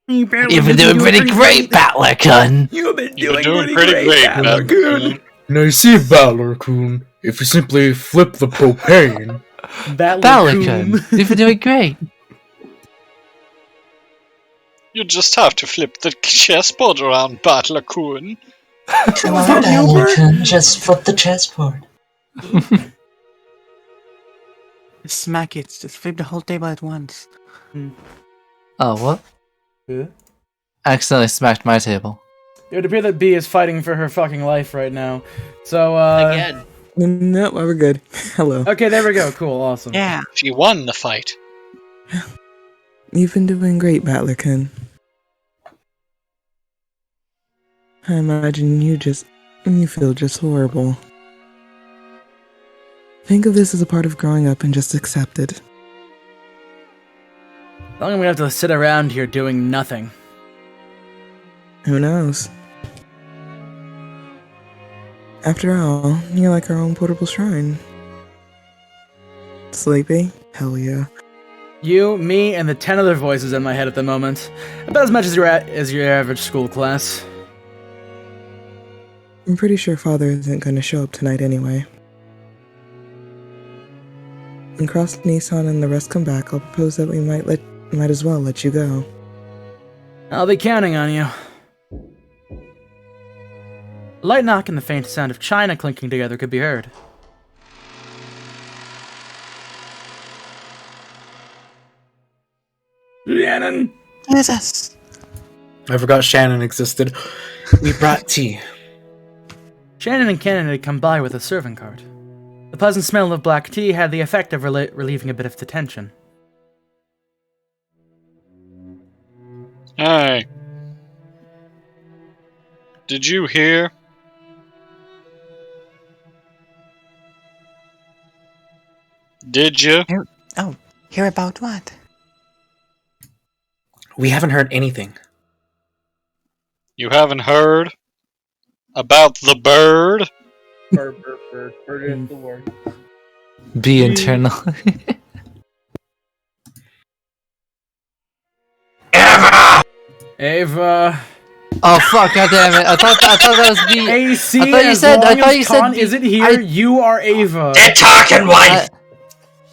You've been doing pretty great, Batlacoon. You've been You're doing pretty great, Batlacoon. Now you see, Batlacoon, if you simply flip the propane, Batlacoon. You've been doing great. You just have to flip the chessboard around, Batlacoon. Come on, Batlacoon, just flip the chessboard. Just smack it. Just flip the whole table at once. Oh, what? Yeah. I accidentally smacked my table. It would appear that B is fighting for her fucking life right now. So, Again. No, we're good. Hello. Okay, there we go. Cool, awesome. Yeah. She won the fight. You've been doing great, Batlerkin. I imagine you feel just horrible. Think of this as a part of growing up and just accept it. How long am we have to sit around here doing nothing? Who knows? After all, you're like our own portable shrine. Sleepy? Hell yeah. You, me, and the 10 other voices in my head at the moment. About as much as your average school class. I'm pretty sure Father isn't going to show up tonight anyway. When Cross, Nissan, and the rest come back, I'll propose that we might as well let you go. I'll be counting on you. A light knock and the faint sound of china clinking together could be heard. Shannon! It's us. I forgot Shannon existed. We brought tea. Shannon and Cannon had come by with a serving cart. The pleasant smell of black tea had the effect of relieving a bit of the tension. Hey. Did you hear? Did you? Oh, hear about what? We haven't heard anything. You haven't heard about the bird? Bird is the word. Be internal. Ava! Oh fuck! God damn it! I thought that was B. AC, I thought you as said. long I thought as you said. Con B. isn't here, you are Ava. Get talking, wife!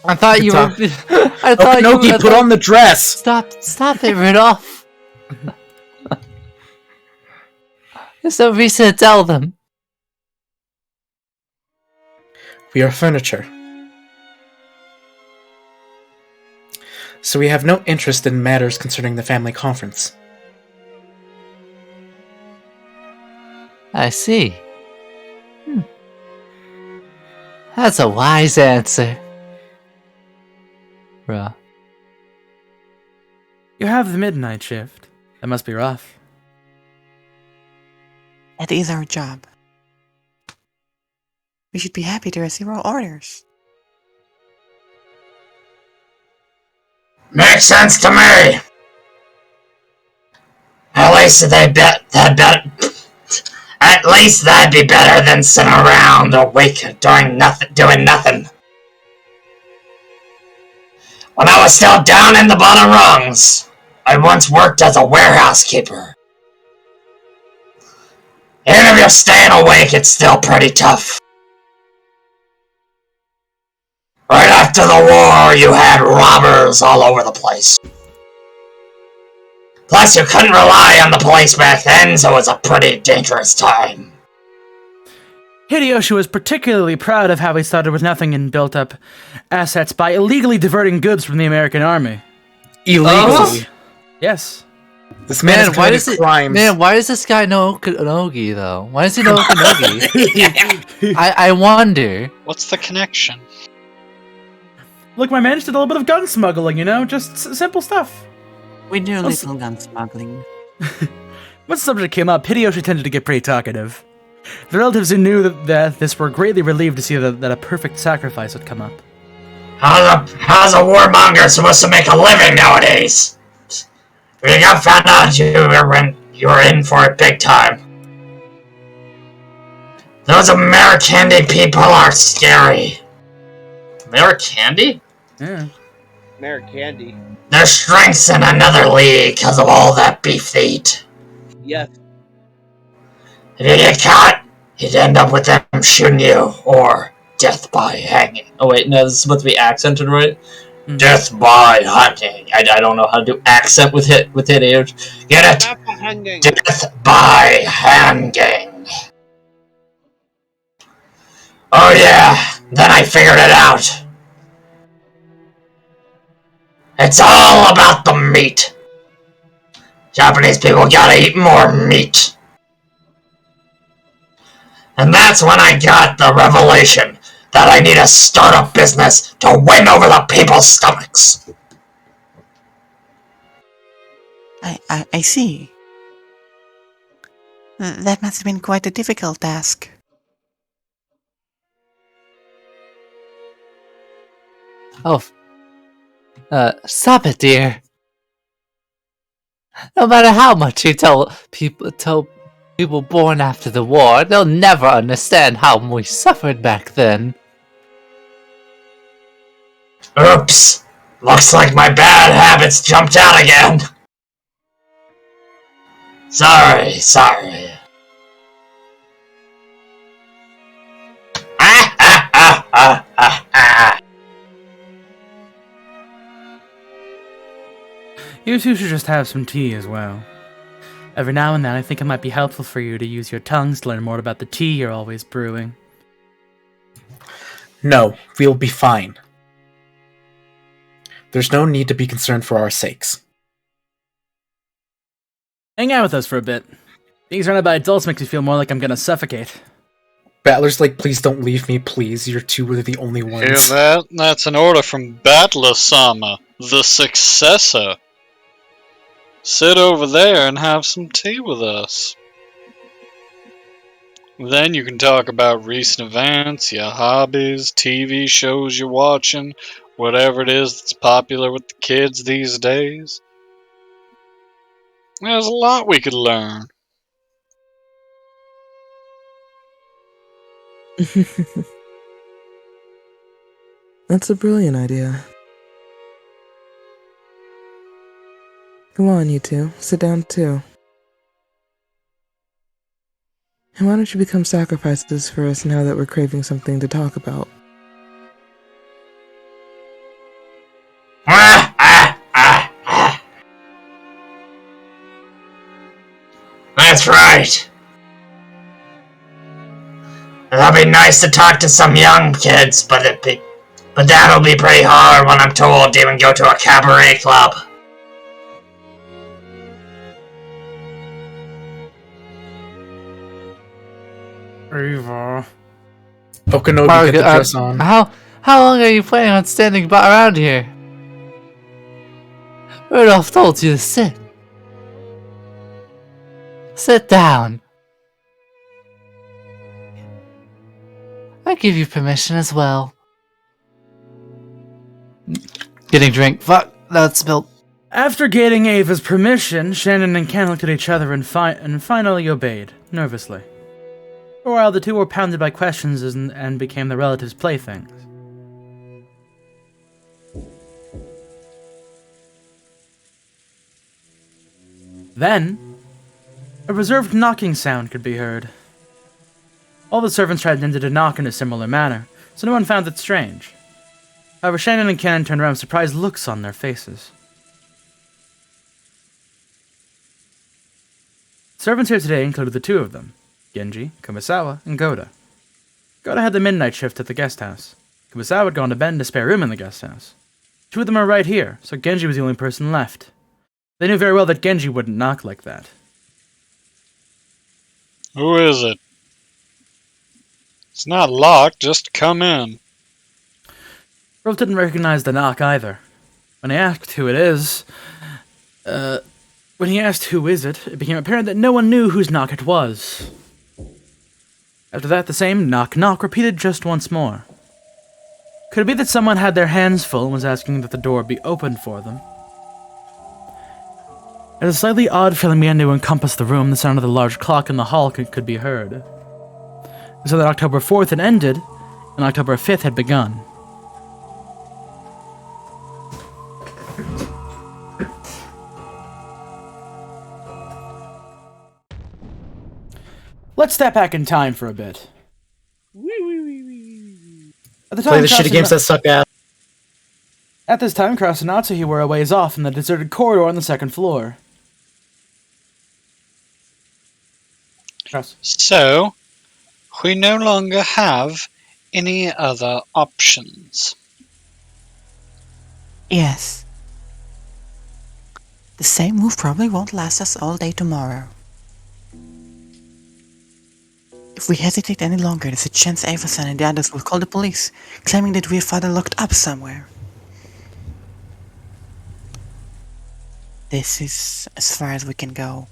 I thought you were. Good I thought you. Okanoki, put on the dress! Stop it, Rudolph. There's no reason to tell them. We are furniture. So we have no interest in matters concerning the family conference. I see. That's a wise answer. opera. You have the midnight shift. That must be rough. That is our job. We should be happy to receive our orders. Makes sense to me. At least At least that'd be better than sitting around a week doing nothing. When I was still down in the bottom rungs, I once worked as a warehouse keeper. Even if you're staying awake, it's still pretty tough. Right after the war, you had robbers all over the place. Plus, you couldn't rely on the police back then, so it was a pretty dangerous time. Hideyoshi was particularly proud of how he started with nothing and built up assets by illegally diverting goods from the American army. Illegally? Yes. This man why does this guy know Okanogi though? Why does he know Okanogi? I wonder. What's the connection? Look, my man just did a little bit of gun smuggling, you know? Just simple stuff. We do little gun smuggling. Once the subject came up, Hideyoshi tended to get pretty talkative. The relatives who knew that this were greatly relieved to see that a perfect sacrifice had come up. How's a warmonger supposed to make a living nowadays? If you got found out, you were in for it big time. Those Americandy people are scary. Americandy? Yeah. Americandy. Their strength's in another league because of all that beef they eat. Yes. If you get caught, you'd end up with them shooting you, or death by hanging. Oh wait, no, this is supposed to be accented, right? Death by hanging. I don't know how to do accent with Hideyoshi. Get it? Death by hanging. Oh yeah, then I figured it out. It's all about the meat. Japanese people gotta eat more meat. And that's when I got the revelation that I need to start a business to win over the people's stomachs. I see. That must have been quite a difficult task. Oh, stop it, dear. No matter how much you tell people born after the war, they'll never understand how we suffered back then. Oops. Looks like my bad habits jumped out again. Sorry. You two should just have some tea as well. Every now and then, I think it might be helpful for you to use your tongues to learn more about the tea you're always brewing. No, we'll be fine. There's no need to be concerned for our sakes. Hang out with us for a bit. Being surrounded by adults makes me feel more like I'm gonna suffocate. Battler's like, please don't leave me, please. You're two of the only ones. Hear that? That's an order from Battler-sama, the successor. Sit over there and have some tea with us. Then you can talk about recent events, your hobbies, TV shows you're watching, whatever it is that's popular with the kids these days. There's a lot we could learn. That's a brilliant idea. Come on, you two. Sit down, too. And why don't you become sacrifices for us now that we're craving something to talk about? That's right. That'll be nice to talk to some young kids, but that'll be pretty hard when I'm too old to even go to a cabaret club. Eva. Okanogi, get the dress on. How long are you planning on standing around here? Rudolph told you to sit. Sit down. I give you permission as well. Getting drink. Fuck, that spilled. After getting Ava's permission, Shannon and Ken looked at each other and finally obeyed, nervously. For a while, the two were pounded by questions and became the relatives' playthings. Then, a reserved knocking sound could be heard. All the servants tried to knock in a similar manner, so no one found it strange. However, Shannon and Ken turned around with surprised looks on their faces. Servants here today included the two of them, Genji, Kumasawa, and Goda. Goda had the midnight shift at the guest house. Kumasawa had gone to bed in a spare room in the guest house. Two of them are right here, so Genji was the only person left. They knew very well that Genji wouldn't knock like that. Who is it? It's not locked, just come in. Rolf didn't recognize the knock either. When he asked who it is, it became apparent that no one knew whose knock it was. After that, the same knock-knock repeated just once more. Could it be that someone had their hands full and was asking that the door be opened for them? As a slightly odd feeling began to encompass the room, the sound of the large clock in the hall could be heard. So that October 4th had ended, and October 5th had begun. Let's step back in time for a bit. At the time, Play the shitty games that suck ass. At this time, Kraus and Natsuhi were a ways off in the deserted corridor on the second floor. Kraus. So, we no longer have any other options. Yes. The same move probably won't last us all day tomorrow. If we hesitate any longer, there's a chance Ava-san and the others will call the police, claiming that we have father locked up somewhere. This is as far as we can go.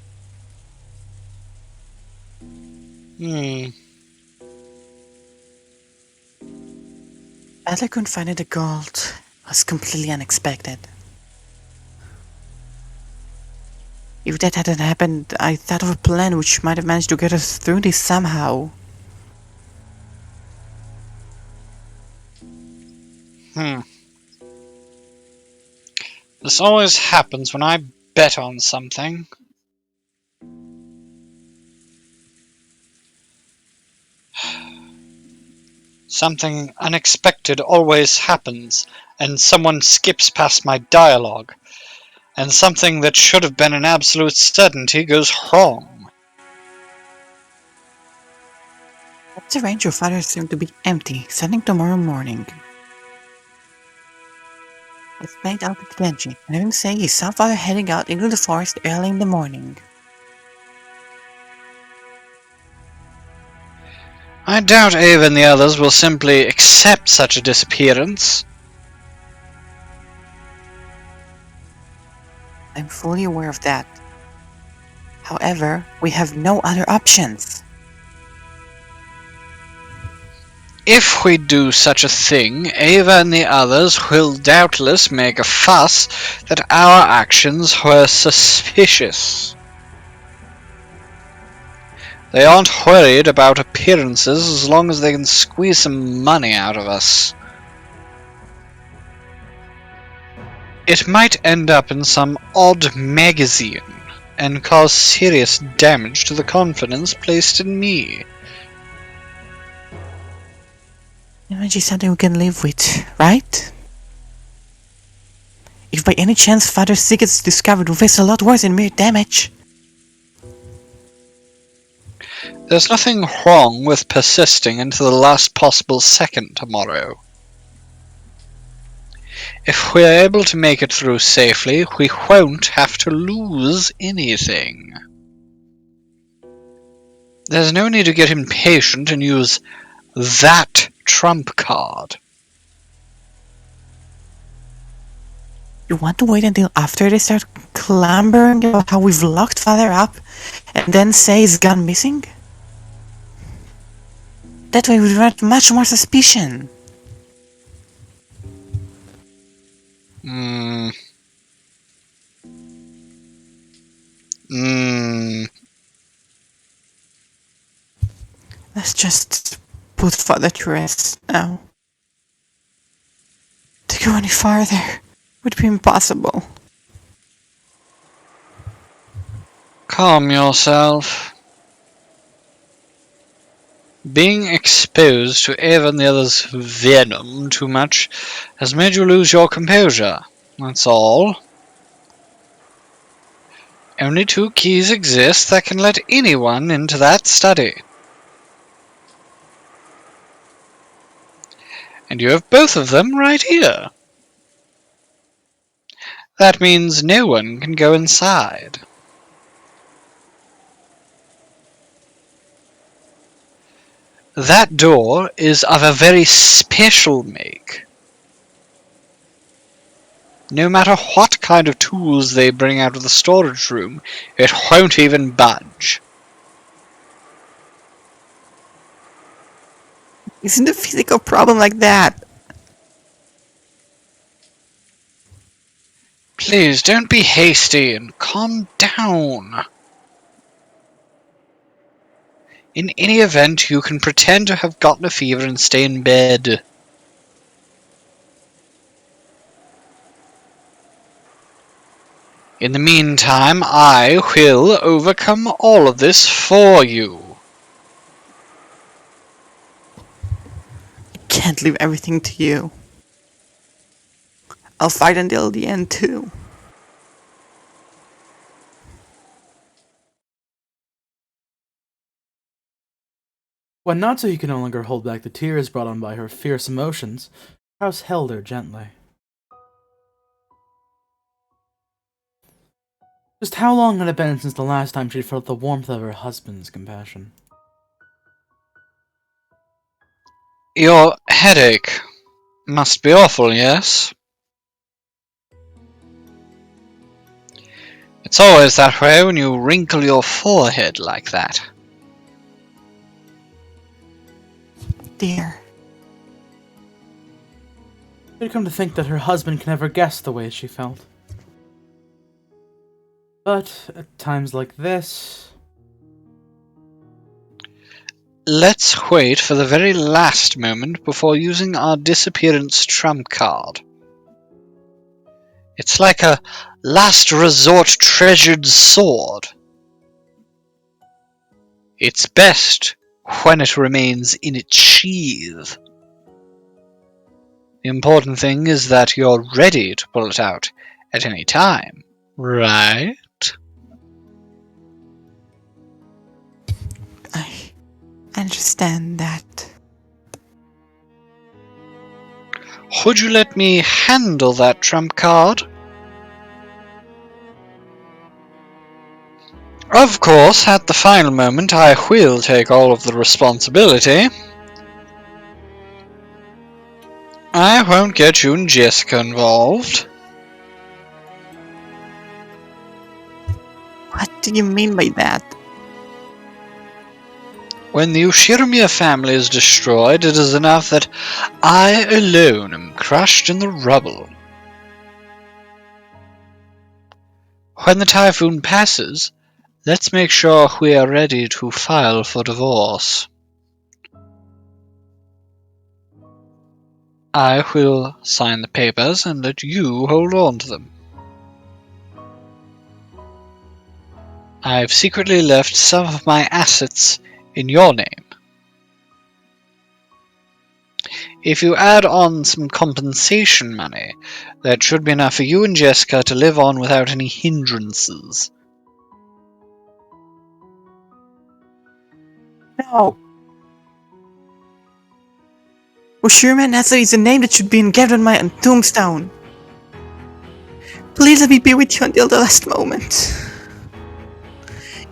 Adler couldn't find the gold was completely unexpected. If that hadn't happened, I thought of a plan which might have managed to get us through this somehow. This always happens when I bet on something. Something unexpected always happens, and someone skips past my dialogue. And something that should have been an absolute certainty goes wrong. Let's arrange your father's room to be empty, starting tomorrow morning. Let's night out with Genji, and having say he saw father heading out into the forest early in the morning. I doubt Ava and the others will simply accept such a disappearance. I'm fully aware of that. However, we have no other options. If we do such a thing, Ava and the others will doubtless make a fuss that our actions were suspicious. They aren't worried about appearances as long as they can squeeze some money out of us. It might end up in some odd magazine and cause serious damage to the confidence placed in me. Damage is something we can live with, right? If by any chance father's secret is discovered, we'll face a lot worse than mere damage. There's nothing wrong with persisting into the last possible second tomorrow. If we're able to make it through safely, we won't have to lose anything. There's no need to get impatient and use that trump card. You want to wait until after they start clambering about how we've locked Father up, and then say he's gone missing? That way we'd have much more suspicion. Let's just put Father to rest now. To go any farther would be impossible. Calm yourself. Being exposed to Ava and the others' venom too much has made you lose your composure. That's all. Only 2 keys exist that can let anyone into that study. And you have both of them right here. That means no one can go inside. That door is of a very special make. No matter what kind of tools they bring out of the storage room, it won't even budge. Isn't a physical problem like that? Please don't be hasty and calm down. In any event, you can pretend to have gotten a fever and stay in bed. In the meantime, I will overcome all of this for you. I can't leave everything to you. I'll fight until the end too. When Natsuhi could no longer hold back the tears brought on by her fierce emotions, House held her gently. Just how long had it been since the last time she'd felt the warmth of her husband's compassion? Your headache must be awful, yes? It's always that way when you wrinkle your forehead like that. Dear. She'd come to think that her husband could never guess the way she felt. But at times like this... Let's wait for the very last moment before using our disappearance trump card. It's like a last resort treasured sword. It's best when it remains in its sheath. The important thing is that you're ready to pull it out at any time, right? I understand that. Would you let me handle that trump card? Of course, at the final moment, I will take all of the responsibility. I won't get you and Jessica involved. What do you mean by that? When the Ushirimiya family is destroyed, it is enough that I alone am crushed in the rubble. When the typhoon passes, let's make sure we are ready to file for divorce. I will sign the papers and let you hold on to them. I've secretly left some of my assets in your name. If you add on some compensation money, that should be enough for you and Jessica to live on without any hindrances. No. Ushirima Natsu is a name that should be engraved on my tombstone. Please let me be with you until the last moment.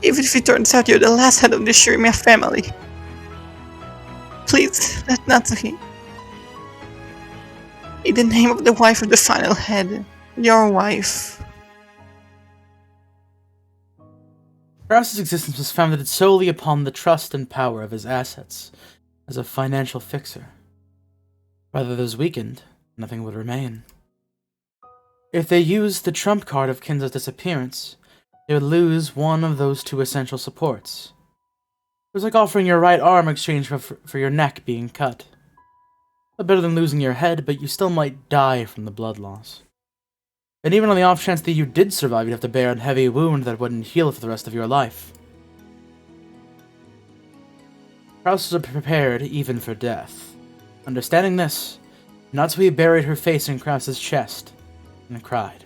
Even if it turns out you're the last head of the Ushirima family. Please, let Natsuhi be the name of the wife of the final head. Your wife. Krause's existence was founded solely upon the trust and power of his assets as a financial fixer. Whether those weakened, nothing would remain. If they used the trump card of Kinza's disappearance, they would lose one of those two essential supports. It was like offering your right arm in exchange for your neck being cut. Better than losing your head, but you still might die from the blood loss. And even on the off chance that you did survive, you'd have to bear a heavy wound that wouldn't heal for the rest of your life. Krause was prepared even for death. Understanding this, Natsuki buried her face in Krause's chest and cried.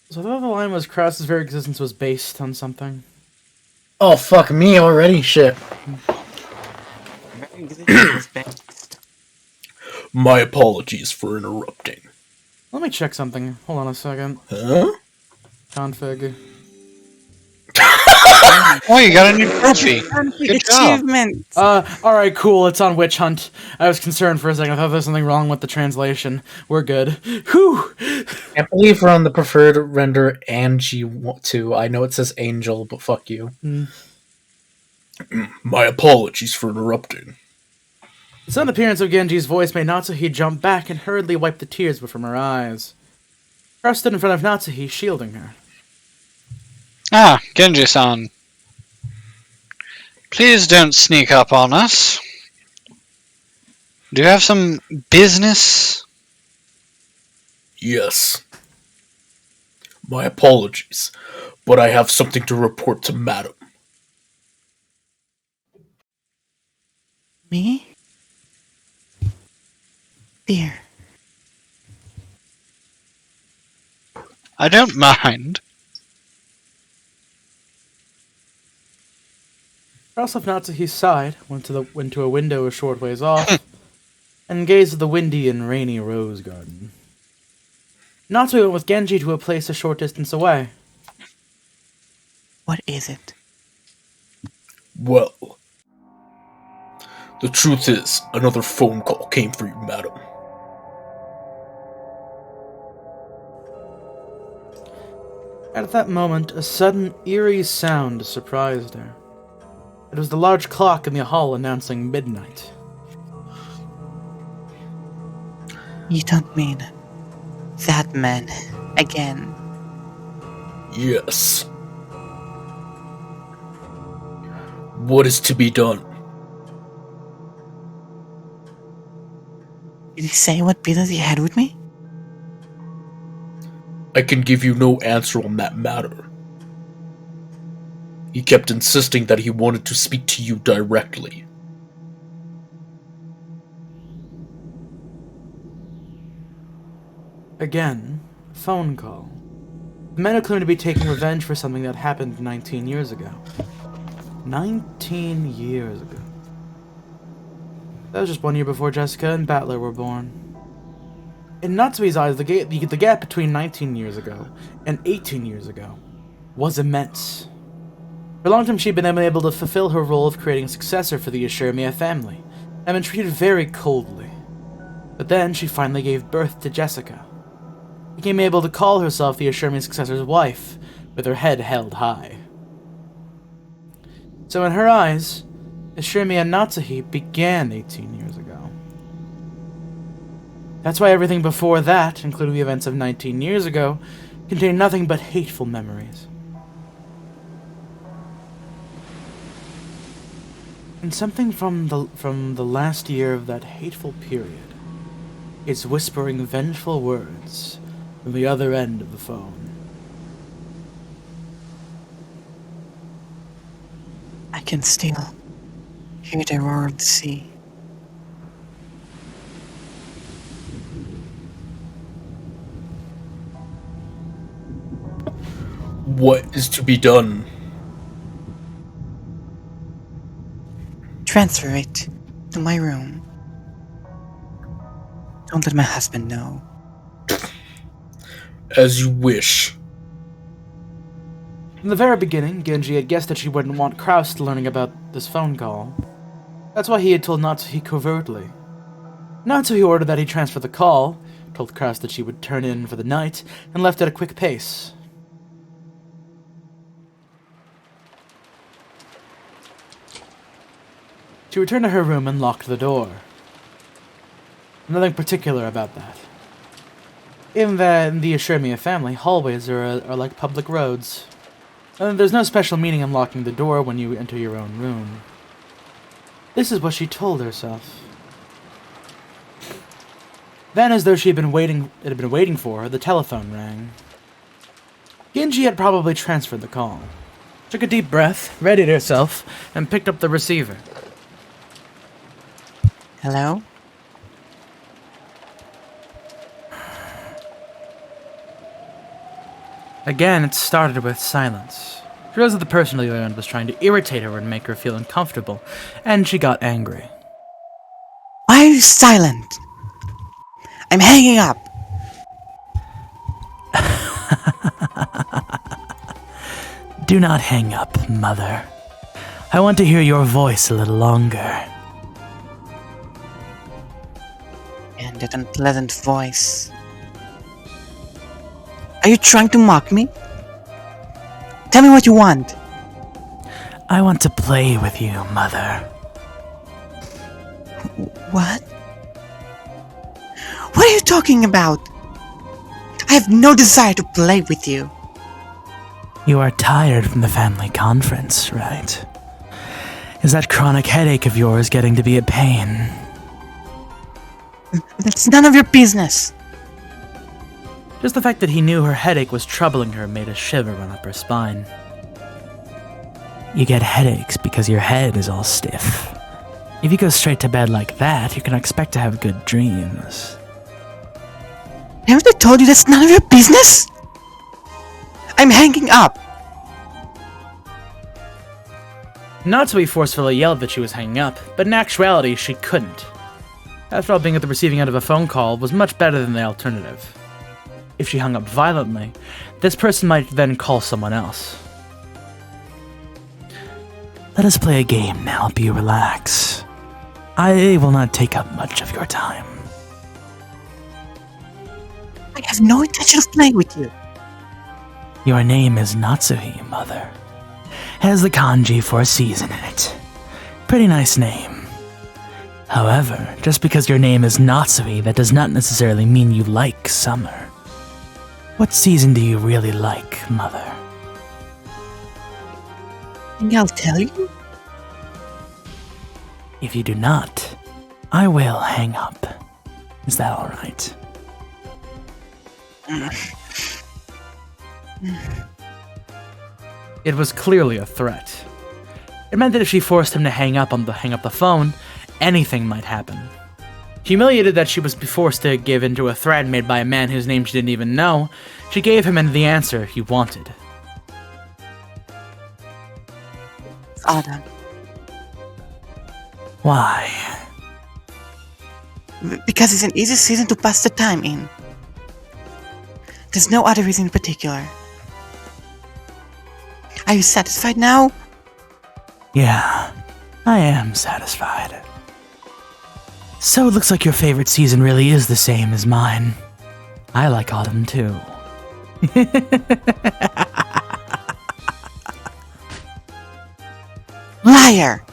So I thought the line was Krause's very existence was based on something. Oh, fuck me already? Shit. My apologies for interrupting. Let me check something. Hold on a second. Huh? Config. Oh, you got a new trophy. Good job. Achievement. Alright, cool. It's on Witch Hunt. I was concerned for a second. I thought there was something wrong with the translation. We're good. Whew! I believe we're on the preferred render Angie 2. I know it says Angel, but fuck you. My apologies for interrupting. The sudden appearance of Genji's voice made Natsuhi jump back and hurriedly wipe the tears from her eyes. Krause stood in front of Natsuhi, shielding her. Ah, Genji-san. Please don't sneak up on us. Do you have some business? Yes. My apologies, but I have something to report to Madam. Me? Dear. I don't mind. Krause left Natsuhi's side, went to a window a short ways off, and gazed at the windy and rainy rose garden. Natsuhi went with Genji to a place a short distance away. What is it? Well, the truth is, another phone call came for you, Madam. At that moment, a sudden, eerie sound surprised her. It was the large clock in the hall announcing midnight. You don't mean that man again? Yes. What is to be done? Did he say what business he had with me? I can give you no answer on that matter. He kept insisting that he wanted to speak to you directly. Again, a phone call. The men who claimed to be taking revenge for something that happened 19 years ago. 19 years ago. That was just 1 year before Jessica and Battler were born. In Natsui's eyes, the gap between 19 years ago and 18 years ago was immense. For a long time, she'd been able to fulfill her role of creating a successor for the Ashirmiya family, and been treated very coldly. But then she finally gave birth to Jessica. Became able to call herself the Ashirmiya successor's wife, with her head held high. So in her eyes, Ashirmiya Natsuhi began 18 years ago. That's why everything before that, including the events of 19 years ago, contained nothing but hateful memories. And something from the last year of that hateful period is whispering vengeful words from the other end of the phone. I can still hear the roar of the sea. What is to be done? Transfer it to my room. Don't let my husband know. As you wish. From the very beginning, Genji had guessed that she wouldn't want Krause learning about this phone call. That's why he had told Natsuhi covertly, Natsuhi ordered that he transfer the call, told Kraus that she would turn in for the night, and left at a quick pace. She returned to her room and locked the door. Nothing particular about that. In the Ashirmia family, hallways are like public roads. There's no special meaning in locking the door when you enter your own room. This is what she told herself. Then, as though it had been waiting for her, the telephone rang. Genji had probably transferred the call. Took a deep breath, readied herself, and picked up the receiver. Hello? Again, it started with silence. She realized that the person on the other end was trying to irritate her and make her feel uncomfortable, and she got angry. Why are you silent? I'm hanging up. Do not hang up, Mother. I want to hear your voice a little longer. And that unpleasant voice. Are you trying to mock me? Tell me what you want. I want to play with you, Mother. What? What are you talking about? I have no desire to play with you. You are tired from the family conference, right? Is that chronic headache of yours getting to be a pain? That's none of your business. Just the fact that he knew her headache was troubling her made a shiver run up her spine. You get headaches because your head is all stiff. If you go straight to bed like that, you can expect to have good dreams. Haven't I told you that's none of your business? I'm hanging up. Natsui forcefully yelled that she was hanging up, but in actuality, she couldn't. After all, being at the receiving end of a phone call was much better than the alternative. If she hung up violently, this person might then call someone else. Let us play a game to help you relax. I will not take up much of your time. I have no intention of playing with you. Your name is Natsuhi, Mother. Has the kanji for a season in it. Pretty nice name. However, just because your name is Natsuhi, that does not necessarily mean you like summer. What season do you really like, Mother? And I'll tell you. If you do not, I will hang up. Is that alright? It was clearly a threat. It meant that if she forced him to hang up the phone, anything might happen. Humiliated that she was forced to give in to a threat made by a man whose name she didn't even know, she gave him the answer he wanted. Adam. Why? Because it's an easy season to pass the time in. There's no other reason in particular. Are you satisfied now? Yeah, I am satisfied. So it looks like your favorite season really is the same as mine. I like autumn too. Liar!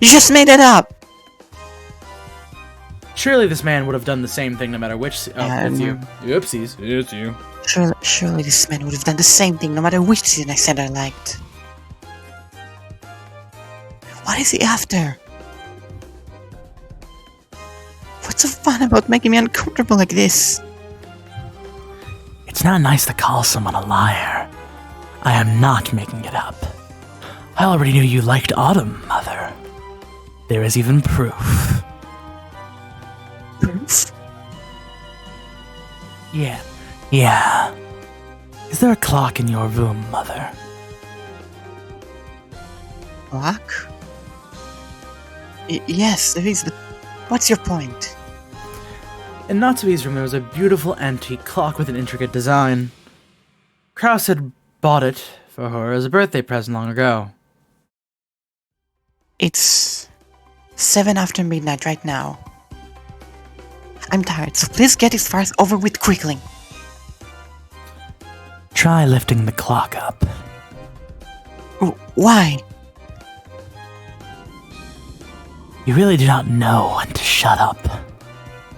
You just made it up! Surely this man would have done the same thing no matter which. It's you. Oopsies. It's you. Surely this man would have done the same thing no matter which season I said I liked. What is he after? What's so fun about making me uncomfortable like this? It's not nice to call someone a liar. I am not making it up. I already knew you liked autumn, Mother. There is even proof. Proof? Yeah. Is there a clock in your room, Mother? Clock? Yes, there is. What's your point? In Natsui's room, there was a beautiful antique clock with an intricate design. Kraus had bought it for her as a birthday present long ago. It's 7 after midnight right now. I'm tired, so please get this farce over with quickly. Try lifting the clock up. Why? You really do not know when to shut up.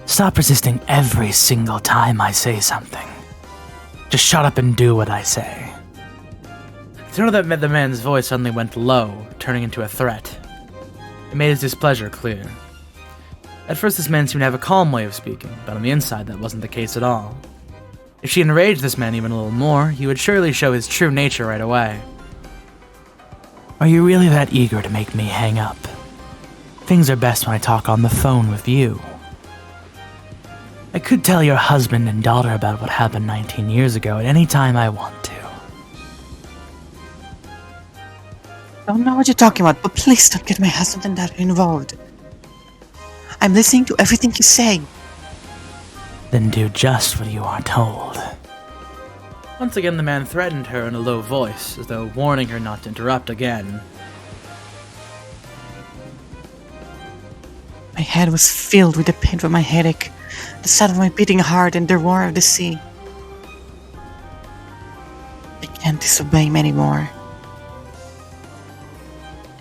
Stop resisting every single time I say something. Just shut up and do what I say. The tone of the man's voice suddenly went low, turning into a threat. It made his displeasure clear. At first, this man seemed to have a calm way of speaking, but on the inside, that wasn't the case at all. If she enraged this man even a little more, he would surely show his true nature right away. Are you really that eager to make me hang up? Things are best when I talk on the phone with you. I could tell your husband and daughter about what happened 19 years ago at any time I want to. I don't know what you're talking about, but please don't get my husband and daughter involved. I'm listening to everything you say. Then do just what you are told. Once again, the man threatened her in a low voice, as though warning her not to interrupt again. My head was filled with the pain from my headache, the sound of my beating heart, and the roar of the sea. I can't disobey him anymore.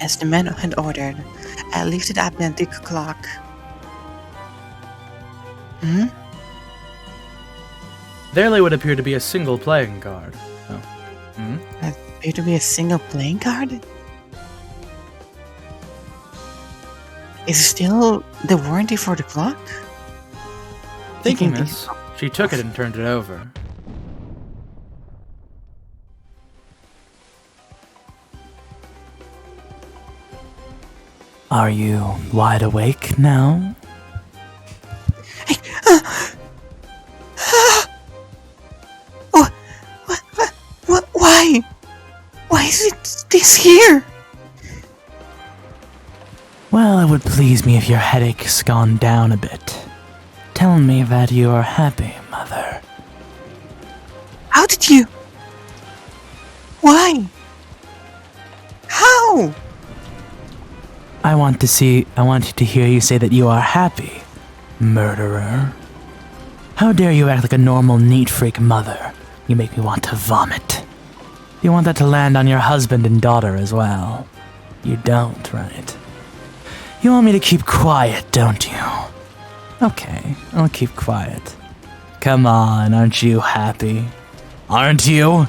As the man had ordered, I lifted up the antique clock. There lay what appeared to be a single playing card. Oh. That appeared to be a single playing card? Is it still the warranty for the clock? Thinking this, she took it and turned it over. Are you wide awake now? Why? Why is it this here? Well, it would please me if your headache's gone down a bit. Tell me that you are happy, Mother. How did you? Why? How? I want you to hear you say that you are happy, murderer. How dare you act like a normal neat freak mother? You make me want to vomit. You want that to land on your husband and daughter as well. You don't, right? You want me to keep quiet, don't you? Okay, I'll keep quiet. Come on, aren't you happy? Aren't you?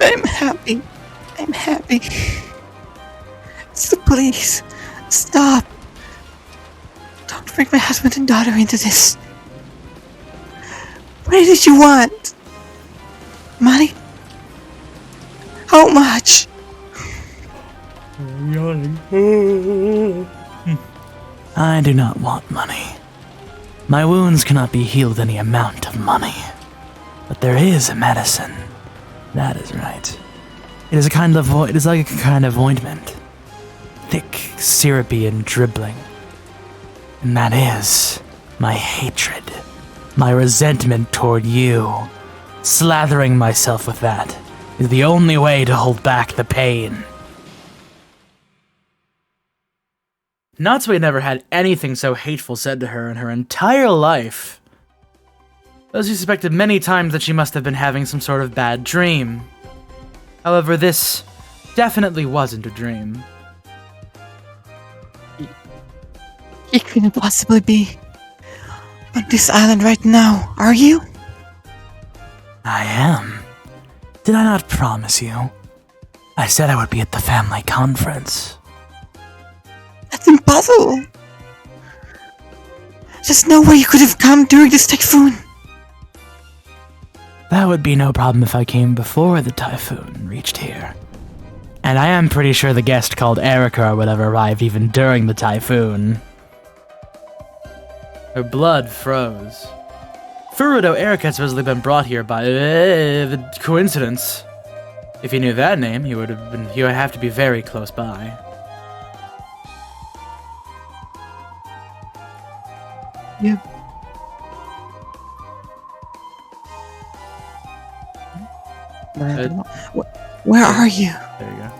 I'm happy. I'm happy. So please, stop. Don't bring my husband and daughter into this. What did you want? Money? How much? I do not want money. My wounds cannot be healed with any amount of money. But there is a medicine. That is right. It is like a kind of ointment. Thick, syrupy, and dribbling. And that is my hatred. My resentment toward you. Slathering myself with that is the only way to hold back the pain. Natsume never had anything so hateful said to her in her entire life. Though she suspected many times that she must have been having some sort of bad dream. However, this definitely wasn't a dream. You couldn't possibly be on this island right now, are you? I am. Did I not promise you? I said I would be at the family conference. That's impossible. There's no way you could have come during this typhoon. That would be no problem if I came before the typhoon reached here. And I am pretty sure the guest called Erica or whatever arrived even during the typhoon. Her blood froze. Furudo Erica had supposedly been brought here by coincidence. If he knew that name, he would have to be very close by. Yeah. Where are you? There you go.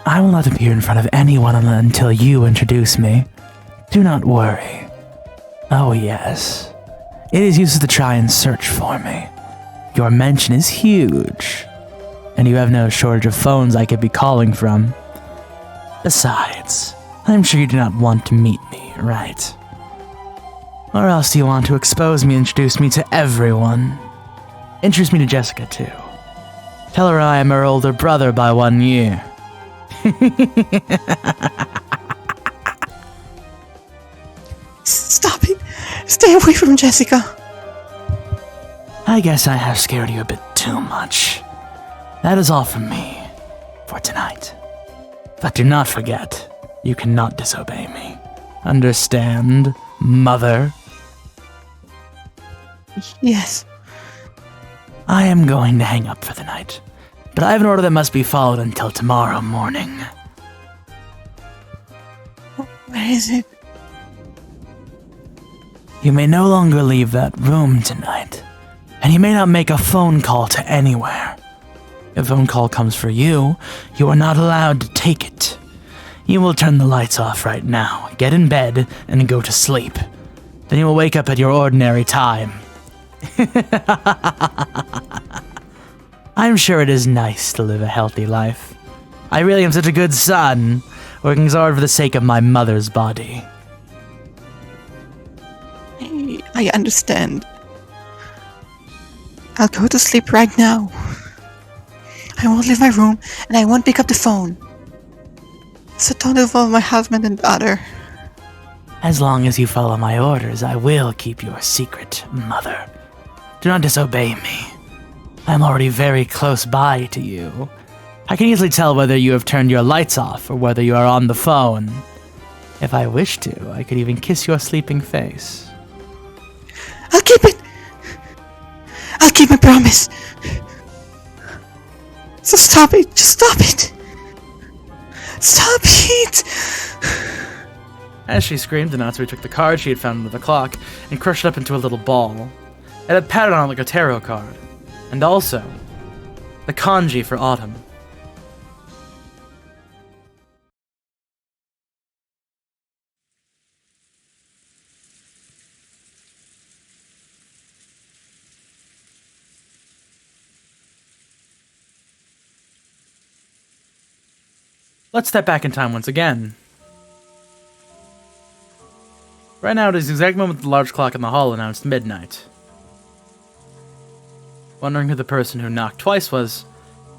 I will not appear in front of anyone until you introduce me. Do not worry. Oh yes. It is useless to try and search for me. Your mansion is huge, and you have no shortage of phones I could be calling from. Besides, I'm sure you do not want to meet me, right? Or else do you want to expose me and introduce me to everyone? Introduce me to Jessica, too. Tell her I am her older brother by 1 year. Stop it! Stay away from Jessica! I guess I have scared you a bit too much. That is all from me for tonight. But do not forget, you cannot disobey me. Understand, mother? Yes. I am going to hang up for the night, but I have an order that must be followed until tomorrow morning. Where is it? You may no longer leave that room tonight, and you may not make a phone call to anywhere. If a phone call comes for you, you are not allowed to take it. You will turn the lights off right now, get in bed, and go to sleep. Then you will wake up at your ordinary time. I'm sure it is nice to live a healthy life. I really am such a good son, working so hard for the sake of my mother's body. I understand. I'll go to sleep right now. I won't leave my room, and I won't pick up the phone. So don't involve my husband and daughter. As long as you follow my orders, I will keep your secret, mother. Do not disobey me. I am already very close by to you. I can easily tell whether you have turned your lights off or whether you are on the phone. If I wish to, I could even kiss your sleeping face. I'll keep it! I'll keep my promise! So stop it! Just stop it! Stop it! As she screamed, the Natsuri took the card she had found under the clock and crushed it up into a little ball. It had pattern on it like a tarot card, and also the kanji for autumn. Let's step back in time once again. Right now, it is the exact moment the large clock in the hall announced midnight. Wondering who the person who knocked twice was,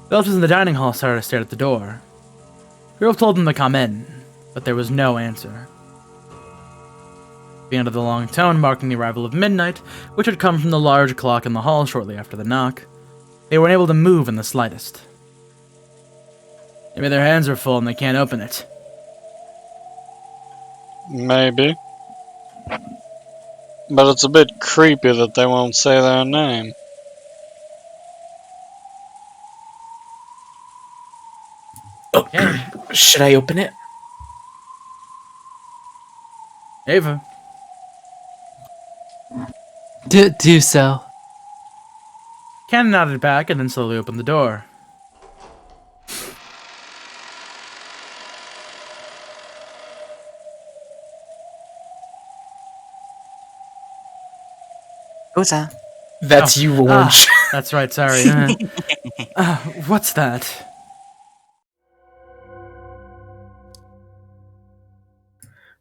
the relatives in the dining hall started to stare at the door. Grove told them to come in, but there was no answer. The end of the long tone marking the arrival of midnight, which had come from the large clock in the hall shortly after the knock, they weren't able to move in the slightest. Maybe their hands are full and they can't open it. Maybe. But it's a bit creepy that they won't say their name. Oh, should I open it? Ava. Do so. Ken nodded back and then slowly opened the door. Who's that? That's you, Orange. That's right, sorry. What's that?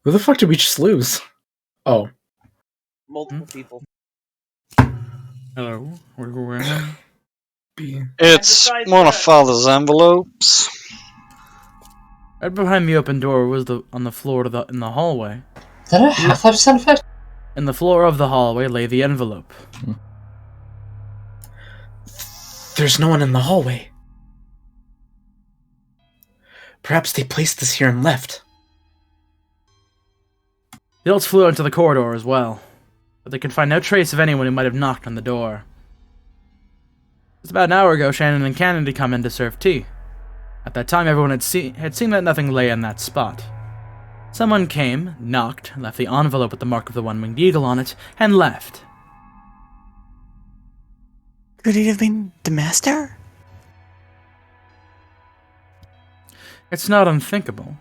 Who the fuck did we just lose? Oh. Multiple people. Hello? Where are we going? It's one of Father's envelopes. Right behind the open door was on the floor in the hallway. Is that a half-life sound effect? In the floor of the hallway lay the envelope. There's no one in the hallway. Perhaps they placed this here and left. The adults flew out into the corridor as well, but they could find no trace of anyone who might have knocked on the door. Just about an hour ago, Shannon and Cannon had come in to serve tea. At that time, everyone had seen that nothing lay in that spot. Someone came, knocked, left the envelope with the mark of the one-winged eagle on it, and left. Could it have been the master? It's not unthinkable.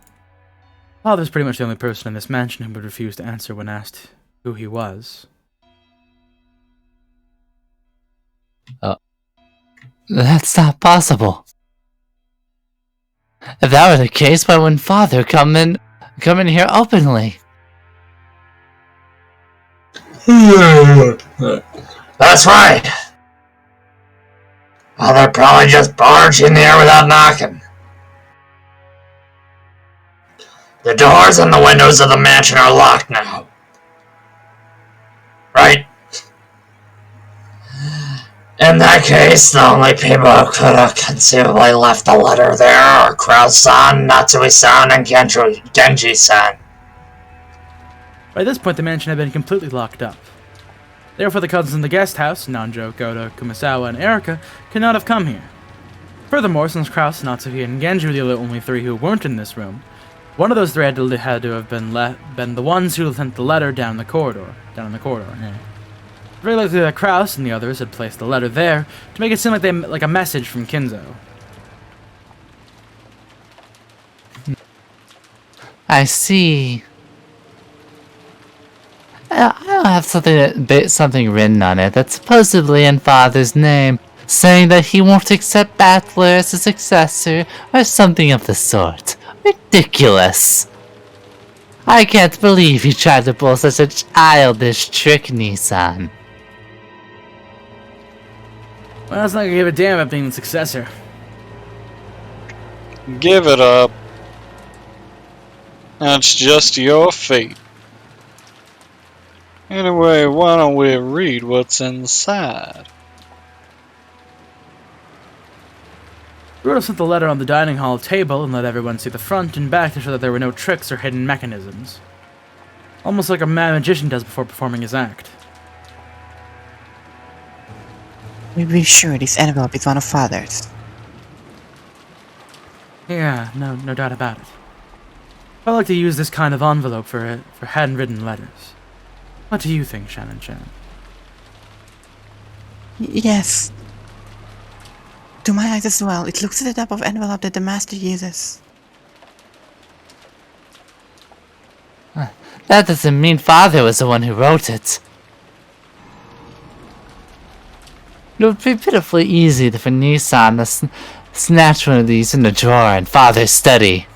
Father's pretty much the only person in this mansion who would refuse to answer when asked who he was. That's not possible. If that were the case, why wouldn't Father come in here openly? That's right. Father probably just barged in there without knocking. The doors and the windows of the mansion are locked now. Right? In that case, the only people who could have conceivably left the letter there are Kraus-san, Natsui-san, and Genji-san. By this point, the mansion had been completely locked up. Therefore, the cousins in the guest house, Nanjo, Goto, Kumasawa, and Erika, could not have come here. Furthermore, since Kraus, Natsuki, and Genji were the only three who weren't in this room, one of those three had to have been the ones who sent the letter down the corridor. Yeah. Very likely that Kraus and the others had placed the letter there to make it seem like a message from Kinzo. I see. I have something written on it that's supposedly in Father's name, saying that he won't accept Battler as a successor or something of the sort. Ridiculous. I can't believe he tried to pull such a childish trick, Nissan. Well, it's not gonna give a damn about being the successor. Give it up. That's just your fate. Anyway, why don't we read what's inside? Rudolph sent the letter on the dining hall table and let everyone see the front and back to show that there were no tricks or hidden mechanisms. Almost like a mad magician does before performing his act. We're sure this envelope is one of Father's. Yeah, no doubt about it. I like to use this kind of envelope for handwritten letters. What do you think, Shannon-chan? Yes. To my eyes as well, it looks like the type of envelope that the master uses. That doesn't mean Father was the one who wrote it. It would be pitifully easy for Nissan to snatch one of these in the drawer in Father's study.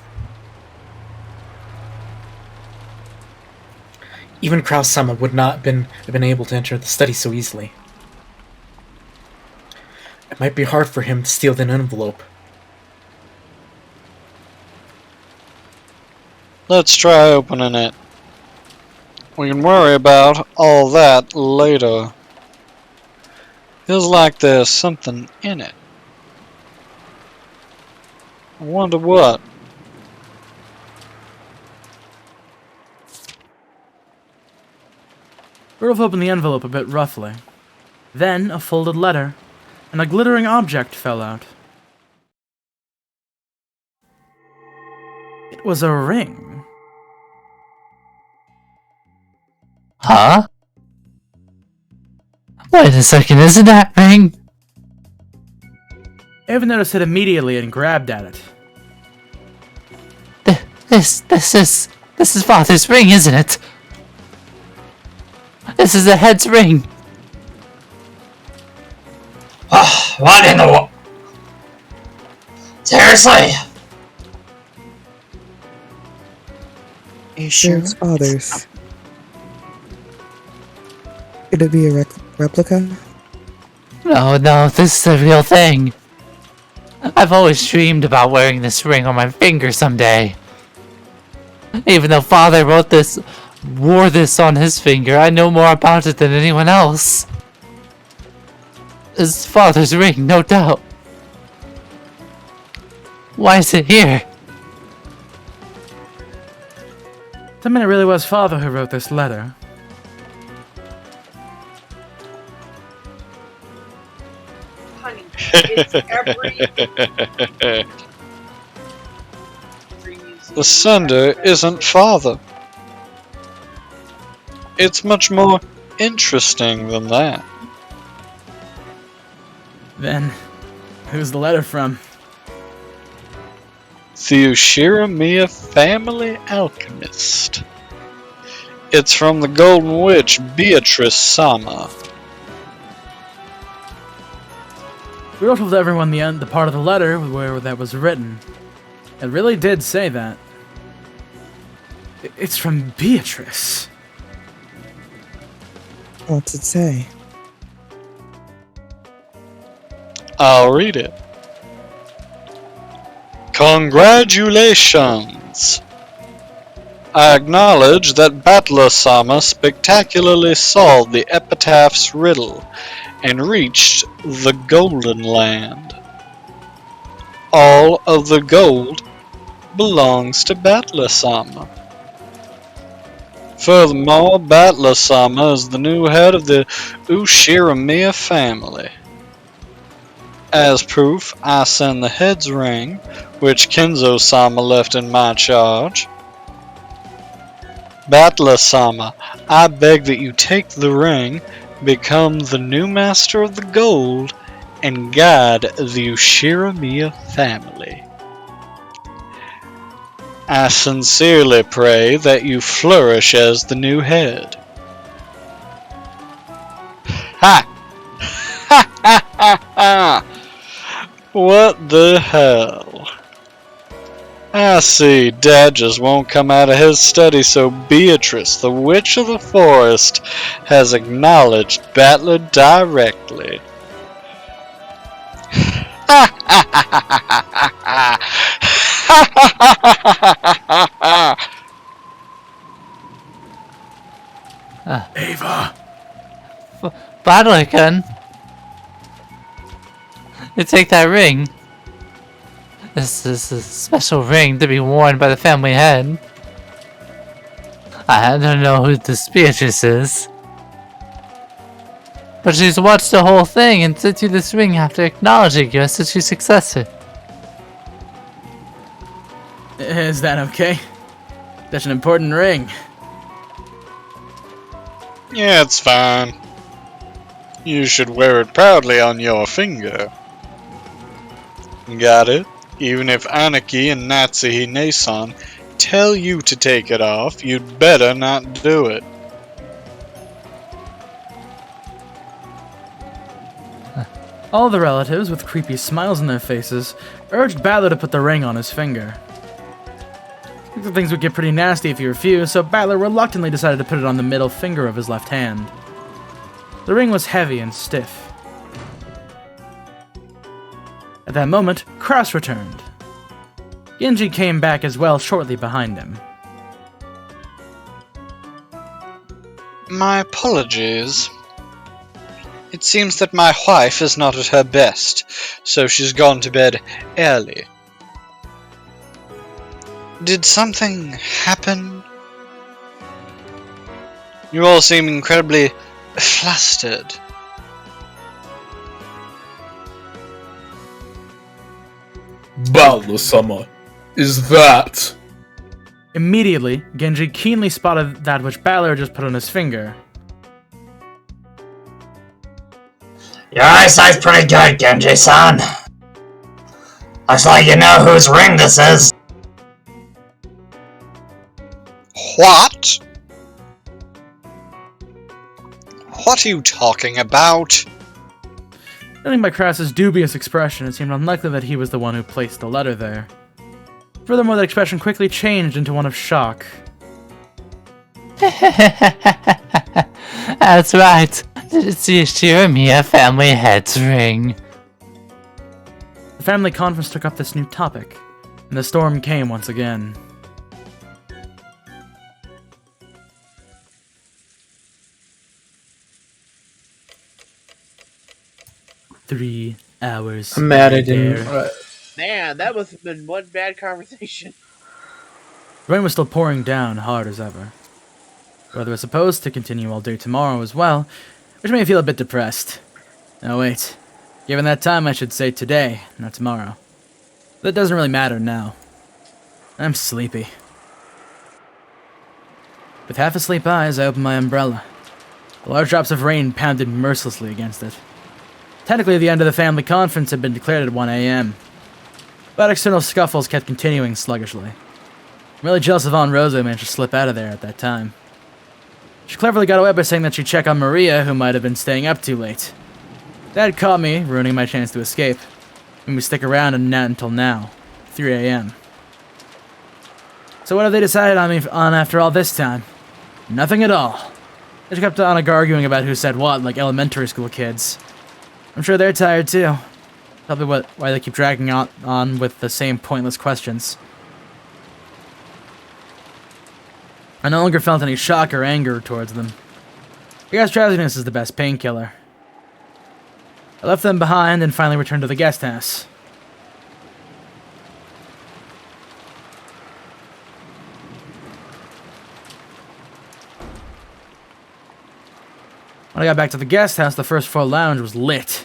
Even Kraus-sama would not have been able to enter the study so easily. It might be hard for him to steal that envelope. Let's try opening it. We can worry about all that later. Feels like there's something in it. I wonder what. Rudolph opened the envelope a bit roughly. Then a folded letter and a glittering object fell out. It was a ring. Huh? Wait a second, isn't that ring? Ava noticed it immediately and grabbed at it. This is Father's ring, isn't it? This is the head's ring. What in the world? Seriously? Are you sure? It's Father's. Could it be a replica? No, this is a real thing. I've always dreamed about wearing this ring on my finger someday. Even though Father wore this on his finger, I know more about it than anyone else. It's Father's ring, no doubt. Why is it here? I mean, it really was Father who wrote this letter. Honey, it's The sender isn't Father. It's much more interesting than that. Then, who's the letter from? The Ushiramiya family alchemist. It's from the Golden Witch, Beatrice Sama. We all told everyone the part of the letter where that was written. It really did say that. It's from Beatrice. What's it say? I'll read it. Congratulations! I acknowledge that Battler-sama spectacularly solved the epitaph's riddle and reached the Golden Land. All of the gold belongs to Battler-sama. Furthermore, Battler-sama is the new head of the Ushiramiya family. As proof, I send the head's ring, which Kenzo-sama left in my charge. Battler-sama, I beg that you take the ring, become the new master of the gold, and guide the Ushiramiya family. I sincerely pray that you flourish as the new head. Ha! Ha ha ha ha! What the hell? I see, Dad just won't come out of his study, so Beatrice, the Witch of the Forest, has acknowledged Battler directly. Ava! Battler-kun, you take that ring. This is a special ring to be worn by the family head. I don't know who this Beatrice is, but she's watched the whole thing and sent you this ring after acknowledging you as her successor. Is that okay? Such an important ring. Yeah, it's fine. You should wear it proudly on your finger. Got it? Even if Aniki and Natsuhi Nason tell you to take it off, you'd better not do it. All the relatives, with creepy smiles on their faces, urged Battler to put the ring on his finger. Things would get pretty nasty if he refused, so Battler reluctantly decided to put it on the middle finger of his left hand. The ring was heavy and stiff. At that moment, Kraus returned. Genji came back as well shortly behind him. My apologies. It seems that my wife is not at her best, so she's gone to bed early. Did something happen? You all seem incredibly flustered. Battler-sama, is that? Immediately, Genji keenly spotted that which Battler just put on his finger. Your eyesight's pretty good, Genji-san. Looks like you know whose ring this is. What? What are you talking about? Judging by Kraus's dubious expression, it seemed unlikely that he was the one who placed the letter there. Furthermore, that expression quickly changed into one of shock. That's right. It's the Ushiramiya family head's ring. The family conference took up this new topic, and the storm came once again. Three hours. I'm mad I didn't. later. Man, that must have been one bad conversation. The rain was still pouring down hard as ever. The weather was supposed to continue all day tomorrow as well, which made me feel a bit depressed. Oh wait, given that time I should say today, not tomorrow. That doesn't really matter now. I'm sleepy. With half-asleep eyes, I opened my umbrella. The large drops of rain pounded mercilessly against it. Technically, the end of the family conference had been declared at 1 a.m., but external scuffles kept continuing sluggishly. I'm really jealous of Aunt Rosa who managed to slip out of there at that time. She cleverly got away by saying that she'd check on Maria, who might have been staying up too late. Dad caught me, ruining my chance to escape, and we stick around and not until now, 3 a.m. So what have they decided on me on after all this time? Nothing at all. They just kept on arguing about who said what, like elementary school kids. I'm sure they're tired too. Probably why they keep dragging on with the same pointless questions. I no longer felt any shock or anger towards them. I guess drowsiness is the best painkiller. I left them behind and finally returned to the guest house. When I got back to the guest house, the first floor lounge was lit.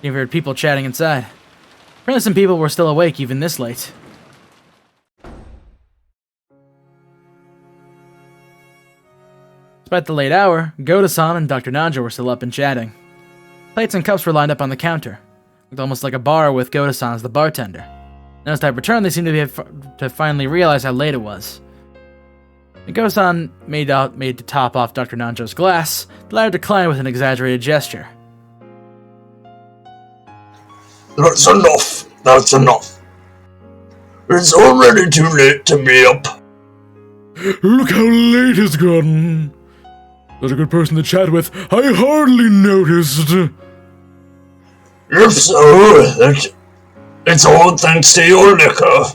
You heard people chatting inside. Apparently some people were still awake even this late. Despite the late hour, Goda-san and Dr. Nanja were still up and chatting. Plates and cups were lined up on the counter. Looked almost like a bar with Goda-san as the bartender. And as I returned, they seemed to finally realize how late it was. Goda-san made to top off Dr. Nanjo's glass, the latter declined with an exaggerated gesture. That's enough. That's enough. It's already too late to be up. Look how late it's gotten. Such a good person to chat with. I hardly noticed. If so, it's all thanks to your liquor.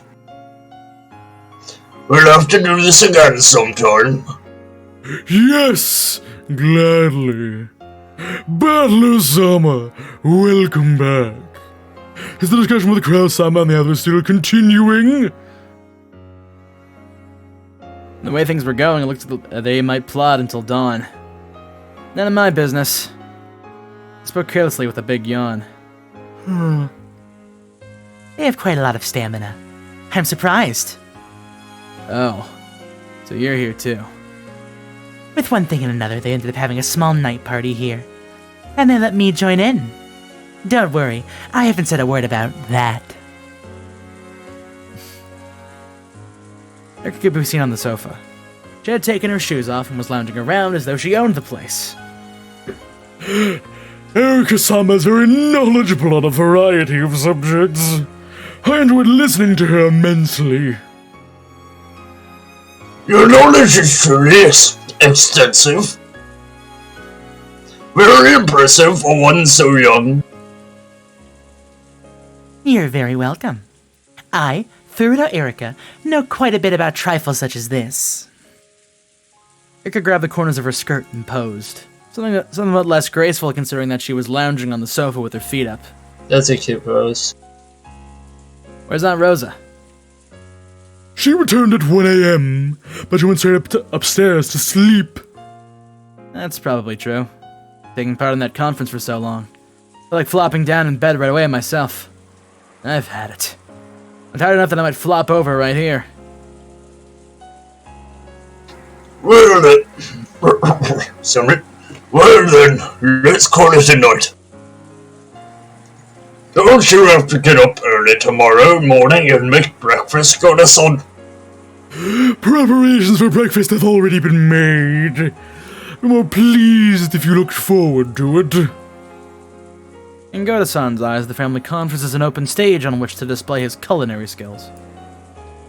We'll have to do this again sometime. Yes, gladly. Battler-sama, welcome back. Is the discussion with Krell-sama and the others still continuing? The way things were going, it looked like they might plot until dawn. None of my business. I spoke carelessly with a big yawn. They have quite a lot of stamina. I'm surprised. Oh, so you're here too. With one thing and another, they ended up having a small night party here. And they let me join in. Don't worry, I haven't said a word about that. Erika could be seen on the sofa. She had taken her shoes off and was lounging around as though she owned the place. Erika-sama is very knowledgeable on a variety of subjects. I enjoyed listening to her immensely. Your knowledge is truly extensive. Very impressive for one so young. You're very welcome. I, Furuta Erika, know quite a bit about trifles such as this. Erika grabbed the corners of her skirt and posed. Somewhat less graceful considering that she was lounging on the sofa with her feet up. That's a cute pose. Where's Aunt Rosa? She returned at 1 a.m., but she went straight upstairs to sleep. That's probably true. Taking part in that conference for so long. I feel like flopping down in bed right away myself. I've had it. I'm tired enough that I might flop over right here. Well then, sorry. Well then, let's call it a night. Don't you have to get up early tomorrow morning and make breakfast, Goda-san? Preparations for breakfast have already been made. I'm more pleased if you looked forward to it. In Goda-san's eyes, the family conference is an open stage on which to display his culinary skills.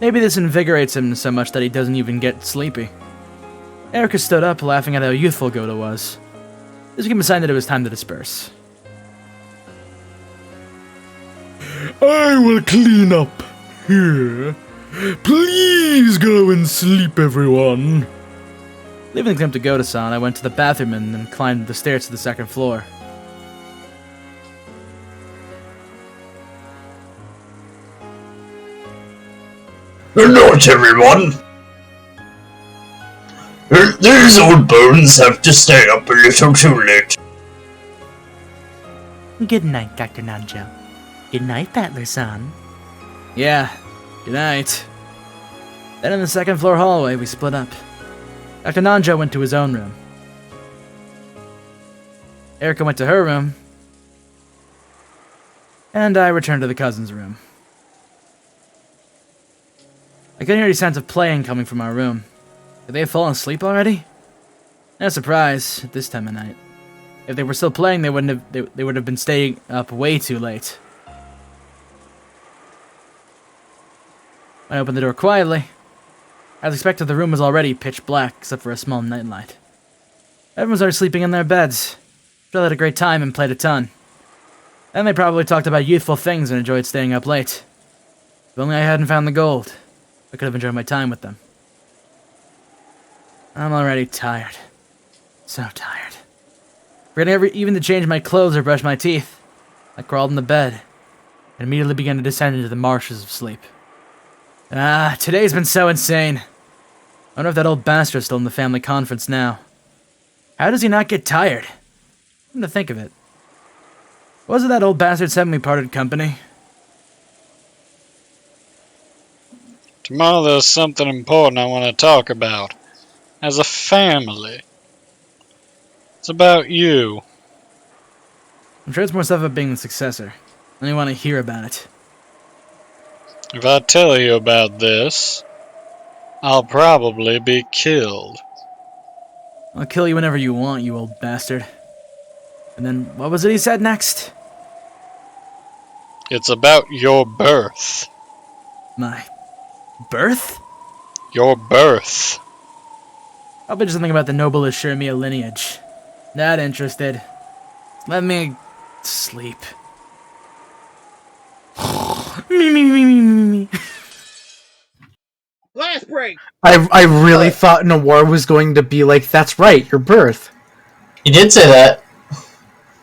Maybe this invigorates him so much that he doesn't even get sleepy. Erika stood up, laughing at how youthful Goda was. This became a sign that it was time to disperse. I will clean up here. Please go and sleep, everyone. Leaving things up to Goda-san, I went to the bathroom and then climbed the stairs to the second floor. Good night, everyone. These old bones have to stay up a little too late. Good night, Dr. Nanjo. Good night, Battler-san. Yeah, good night. Then in the second floor hallway, we split up. Dr. Nanjo went to his own room. Erika went to her room, and I returned to the cousin's room. I couldn't hear any sounds of playing coming from our room. Could they have fallen asleep already? No surprise at this time of night. If they were still playing, they would have been staying up way too late. I opened the door quietly. As expected, the room was already pitch black, except for a small nightlight. Everyone started sleeping in their beds. Jill had a great time and played a ton. Then they probably talked about youthful things and enjoyed staying up late. If only I hadn't found the gold, I could have enjoyed my time with them. I'm already tired. So tired. Forgetting even to change my clothes or brush my teeth, I crawled in the bed and immediately began to descend into the marshes of sleep. Today's been so insane. I wonder if that old bastard's still in the family conference now. How does he not get tired? Come to think of it. Was it that old bastard sent me parted company? Tomorrow there's something important I want to talk about. As a family. It's about you. I'm sure it's more stuff about being the successor. I only want to hear about it. If I tell you about this, I'll probably be killed. I'll kill you whenever you want, you old bastard. And then, what was it he said next? It's about your birth. My birth? Your birth. Probably just something about the noble Ashurmia lineage. Not interested. Let me sleep. me. Last break! I really thought Noir was going to be like, that's right, your birth. He did say that.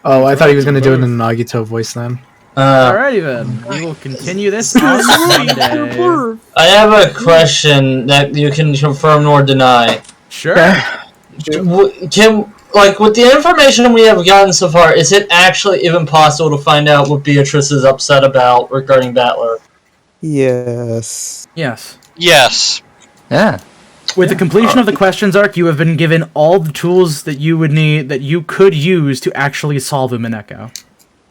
Oh, I thought he was going to do it in an Nagito voice then. Alrighty then, we will continue this on Sunday. I have a question that you can confirm nor deny. Sure. Can, like, with the information we have gotten so far, is it actually even possible to find out what Beatrice is upset about regarding Battler? Yes. Yes. Yes. Yeah. With the completion of the questions arc, you have been given all the tools that you would need, that you could use to actually solve Umineko.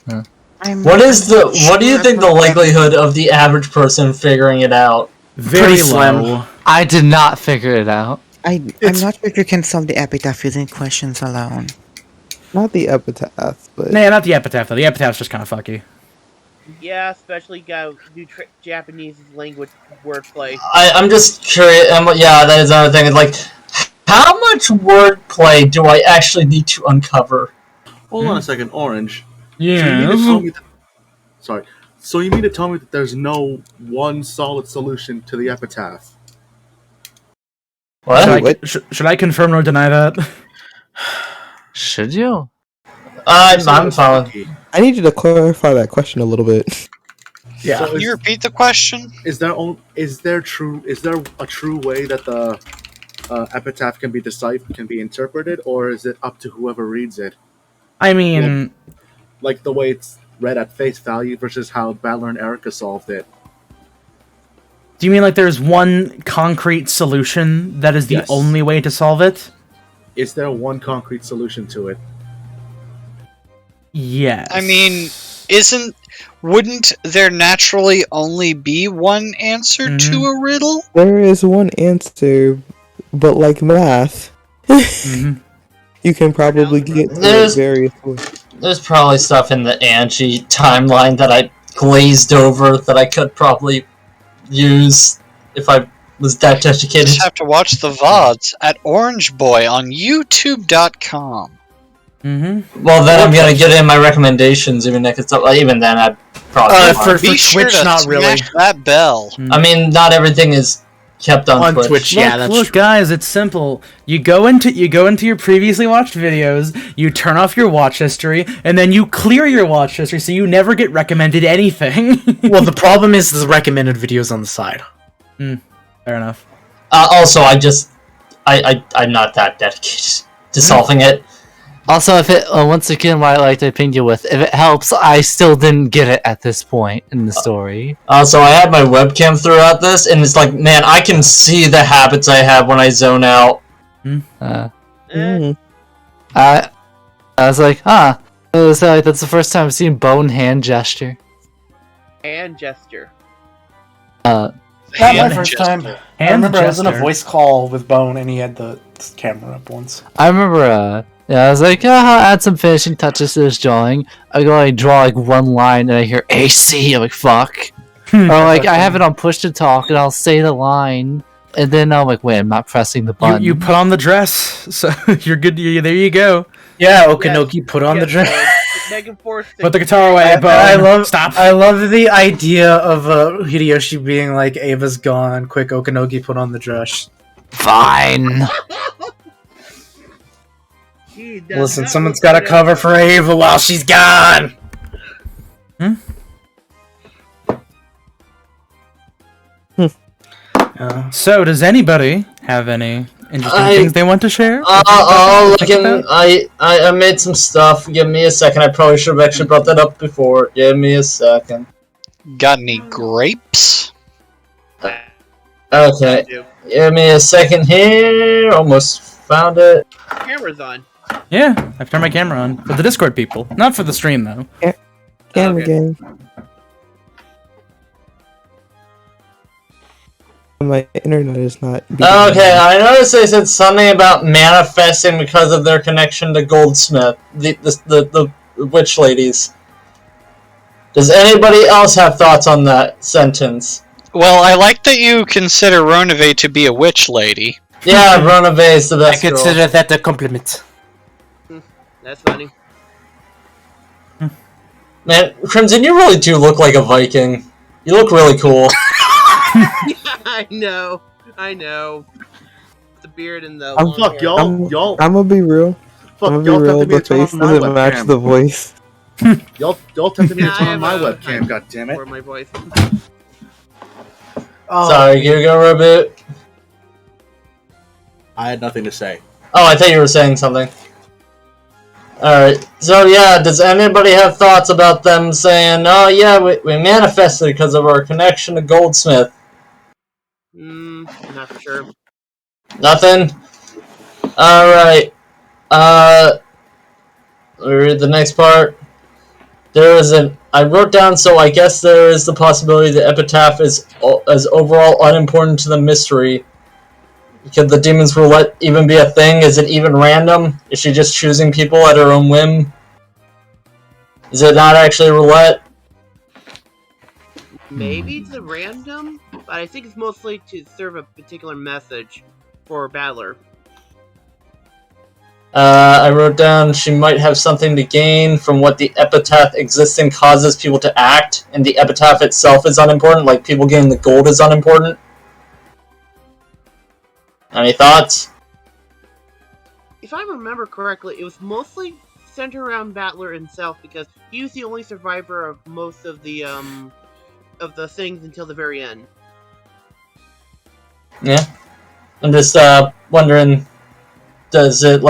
Huh. What do you think the likelihood of the average person figuring it out? Very low. I did not figure it out. I'm not sure if you can solve the epitaph using questions alone. Not the epitaph, but... Nah, not the epitaph, though. The epitaph's just kind of fucky. Yeah, especially got new Japanese language wordplay. I'm just curious. Yeah, that is another thing. It's like, how much wordplay do I actually need to uncover? Hold on a second, Orange. Yeah. So you mean to tell me that there's no one solid solution to the epitaph? What? Should I confirm or deny that? Should you? I'm following. I need you to clarify that question a little bit. Yeah. Can you repeat the question? Is there a true way that the epitaph can be deciphered, can be interpreted, or is it up to whoever reads it? I mean... Like the way it's read at face value versus how Battler and Erica solved it. Do you mean like there's one concrete solution that is the only way to solve it? Is there one concrete solution to it? Yes. I mean, wouldn't there naturally only be one answer to a riddle? There is one answer, but like math, you can probably get to it various ways. There's probably stuff in the Angie timeline that I glazed over that I could probably use if I was that dedicated. You just have to watch the VODs at Orange Boy on YouTube.com. Well, then I'm gonna get in my recommendations, even if it's even then I'd probably for Twitch, not really. That bell. I mean, not everything is kept on Twitch. Yeah, that's Look, guys, it's simple. You go into your previously watched videos, you turn off your watch history, and then you clear your watch history so you never get recommended anything. Well, the problem is the recommended videos on the side. Fair enough. Also, I'm not that dedicated to solving it. Also, if it once again, what I like to ping you with, if it helps, I still didn't get it at this point in the story. Also, I had my webcam throughout this, and it's like, man, I can see the habits I have when I zone out. I was like, huh. It was like, that's the first time I've seen bone hand gesture. And gesture. Not my Hand first gesture. time. I Hand remember I was in a gesture. voice call with Bone and he had the camera up once. I remember, I was like, I'll add some finishing touches to this drawing. I go, I draw like one line and I hear AC, I'm like, fuck. Or like, I have it on push to talk and I'll say the line, and then I'm like, wait, I'm not pressing the button. You put on the dress, so you're good. There you go. Yeah, Okanoki put on the dress. Megan Force. Put the guitar away, Bo. Stop. I love the idea of Hideyoshi being like, Ava's gone, quick Okanoki put on the dress. Fine. Listen, someone's got to cover for Ava while she's gone. So, does anybody have any interesting things they want to share? I made some stuff. Give me a second. I probably should have actually brought that up before. Give me a second. Got any grapes? Okay. Give me a second here. Almost found it. Camera's on. Yeah, I've turned my camera on for the Discord people, not for the stream though. Camera game. My internet is not. Okay, I noticed they said something about manifesting because of their connection to Goldsmith, the witch ladies. Does anybody else have thoughts on that sentence? Well, I like that you consider Ronave to be a witch lady. Yeah, Ronave is the best I consider that a compliment. That's funny. Man, Crimson, you really do look like a Viking. You look really cool. I know. The beard and the. Oh fuck, y'all. I'm gonna be real. Fuck, I'm y'all gonna be real. tempted me The to face turn on my doesn't match webcam. the voice. Y'all tempted me to Yeah, turn I on my have a webcam. God damn it. For my voice. Sorry, you go reboot. I had nothing to say. Oh, I thought you were saying something. Alright, so yeah, does anybody have thoughts about them saying, oh yeah, we manifested because of our connection to Goldsmith? Not for sure. Nothing? Alright. Let me read the next part. I wrote down, so I guess there is the possibility the epitaph is overall unimportant to the mystery. Could the demon's roulette even be a thing? Is it even random? Is she just choosing people at her own whim? Is it not actually roulette? Maybe it's a random, but I think it's mostly to serve a particular message for Battler. I wrote down she might have something to gain from what the epitaph existing causes people to act, and the epitaph itself is unimportant, like people getting the gold is unimportant. Any thoughts? If I remember correctly, it was mostly centered around Battler himself because he was the only survivor of most of the things until the very end. Yeah. I'm just wondering, does it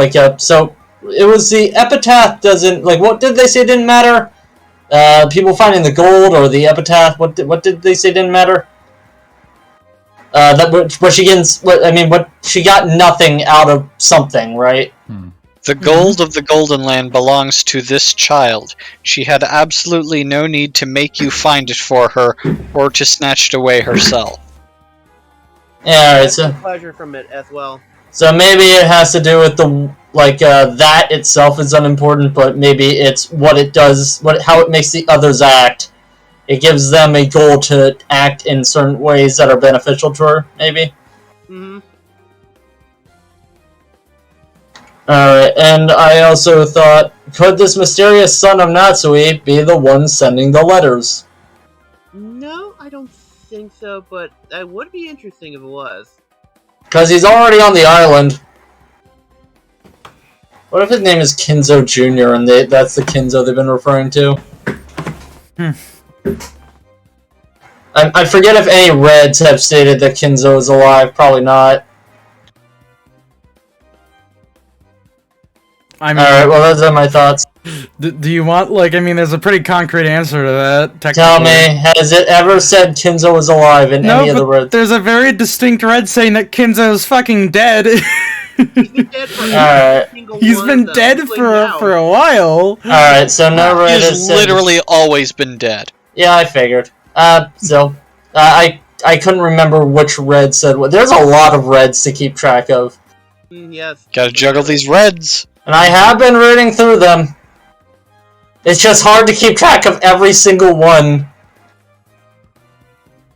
so it was the epitaph doesn't what did they say didn't matter? People finding the gold or the epitaph? What did they say didn't matter? What she got nothing out of something, right? The gold of the Golden Land belongs to this child. She had absolutely no need to make you find it for her, or to snatch it away herself. Yeah, alright, so Pleasure from it as well. So maybe it has to do with the that itself is unimportant, but maybe it's what it does, how it makes the others act. It gives them a goal to act in certain ways that are beneficial to her, maybe? Alright, and I also thought, could this mysterious son of Natsui be the one sending the letters? No, I don't think so, but that would be interesting if it was. Because he's already on the island. What if his name is Kinzo Jr. and that's the Kinzo they've been referring to? I forget if any Reds have stated that Kinzo is alive. Probably not. I mean, alright, well, those are my thoughts. Do you want, there's a pretty concrete answer to that, technically. Tell me, has it ever said Kinzo is alive in any of the Reds? There's a very distinct Red saying that Kinzo's fucking dead. Alright. He's been dead for a while. Alright, so no Red has He's said... literally always been dead. Yeah, I figured. I couldn't remember which red said what. There's a lot of reds to keep track of. Yes. Gotta juggle these reds. And I have been reading through them. It's just hard to keep track of every single one.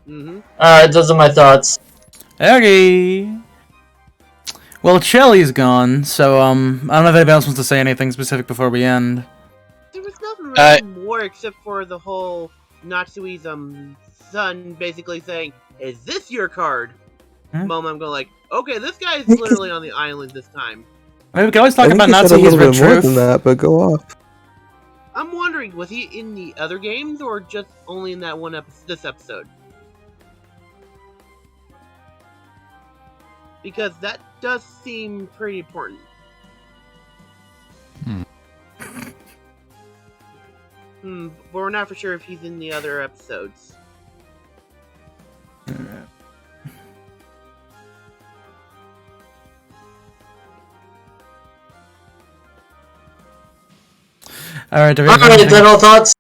Alright, those are my thoughts. Okay. Well, Shelly's gone, so, I don't know if anybody else wants to say anything specific before we end. There was nothing really more except for the whole Natsui's son basically saying, "Is this your card?" Moment I'm going like, okay, this guy's literally on the island this time. I mean, we can always talk I think about he said a Natsui's little bit more truth. than that, but go off. I'm wondering, was he in the other games or just only in that one this episode? Because that does seem pretty important. But we're not for sure if he's in the other episodes. Alright, then all thoughts?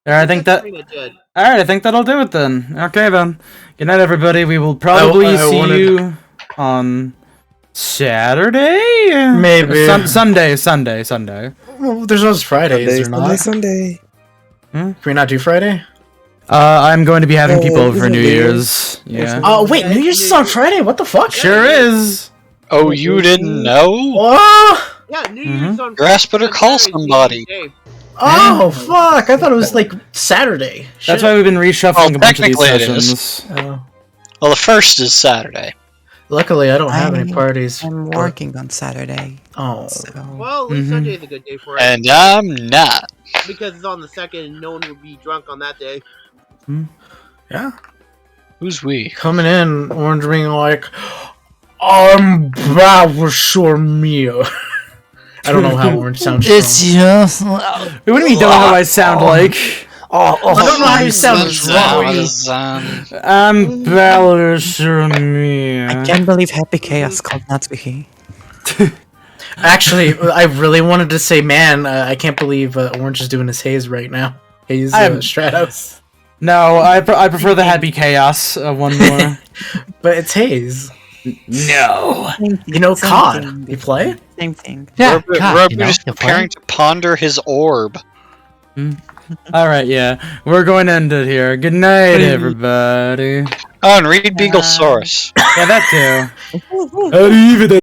Alright, I think that. Alright, I think that'll do it then. Okay then. Good night, everybody. We will probably see you on Saturday? Maybe. Sunday. Well, there's no Friday, is there not? Sunday. Can we not do Friday? I'm going to be having people over for isn't New it? Year's. Yeah. Oh, wait, New Year's is on Friday? What the fuck? Sure is. Oh, you didn't know? Oh! Yeah, New Year's on Grass better call somebody. Oh, fuck! I thought it was like Saturday. That's why we've been reshuffling a bunch of these technically it sessions. is. Well, the first is Saturday. Luckily, I don't have any parties. I'm working on Saturday. Oh. So. Well, at least Sunday's a good day for it. And I'm not. Because it's on the second and no one would be drunk on that day. Yeah. Who's we? Coming in, Orange being like, I'm Bowser Mia. I don't know how Orange sounds. It's just. What do you mean you don't know how I sound like? I don't know how you sound wrong. I'm Bowser Mia. I can't believe Happy Chaos called Natsuhi. Actually, I really wanted to say, man, I can't believe Orange is doing his haze right now. Haze Stratos. No, I prefer the Happy Chaos one more. But it's haze. No. You know COD. You play? Same thing. Yeah, We're just preparing to ponder his orb. Alright, yeah. We're going to end it here. Good night, everybody. Oh, and read Beaglesaurus. Yeah, that too. Arrivederci.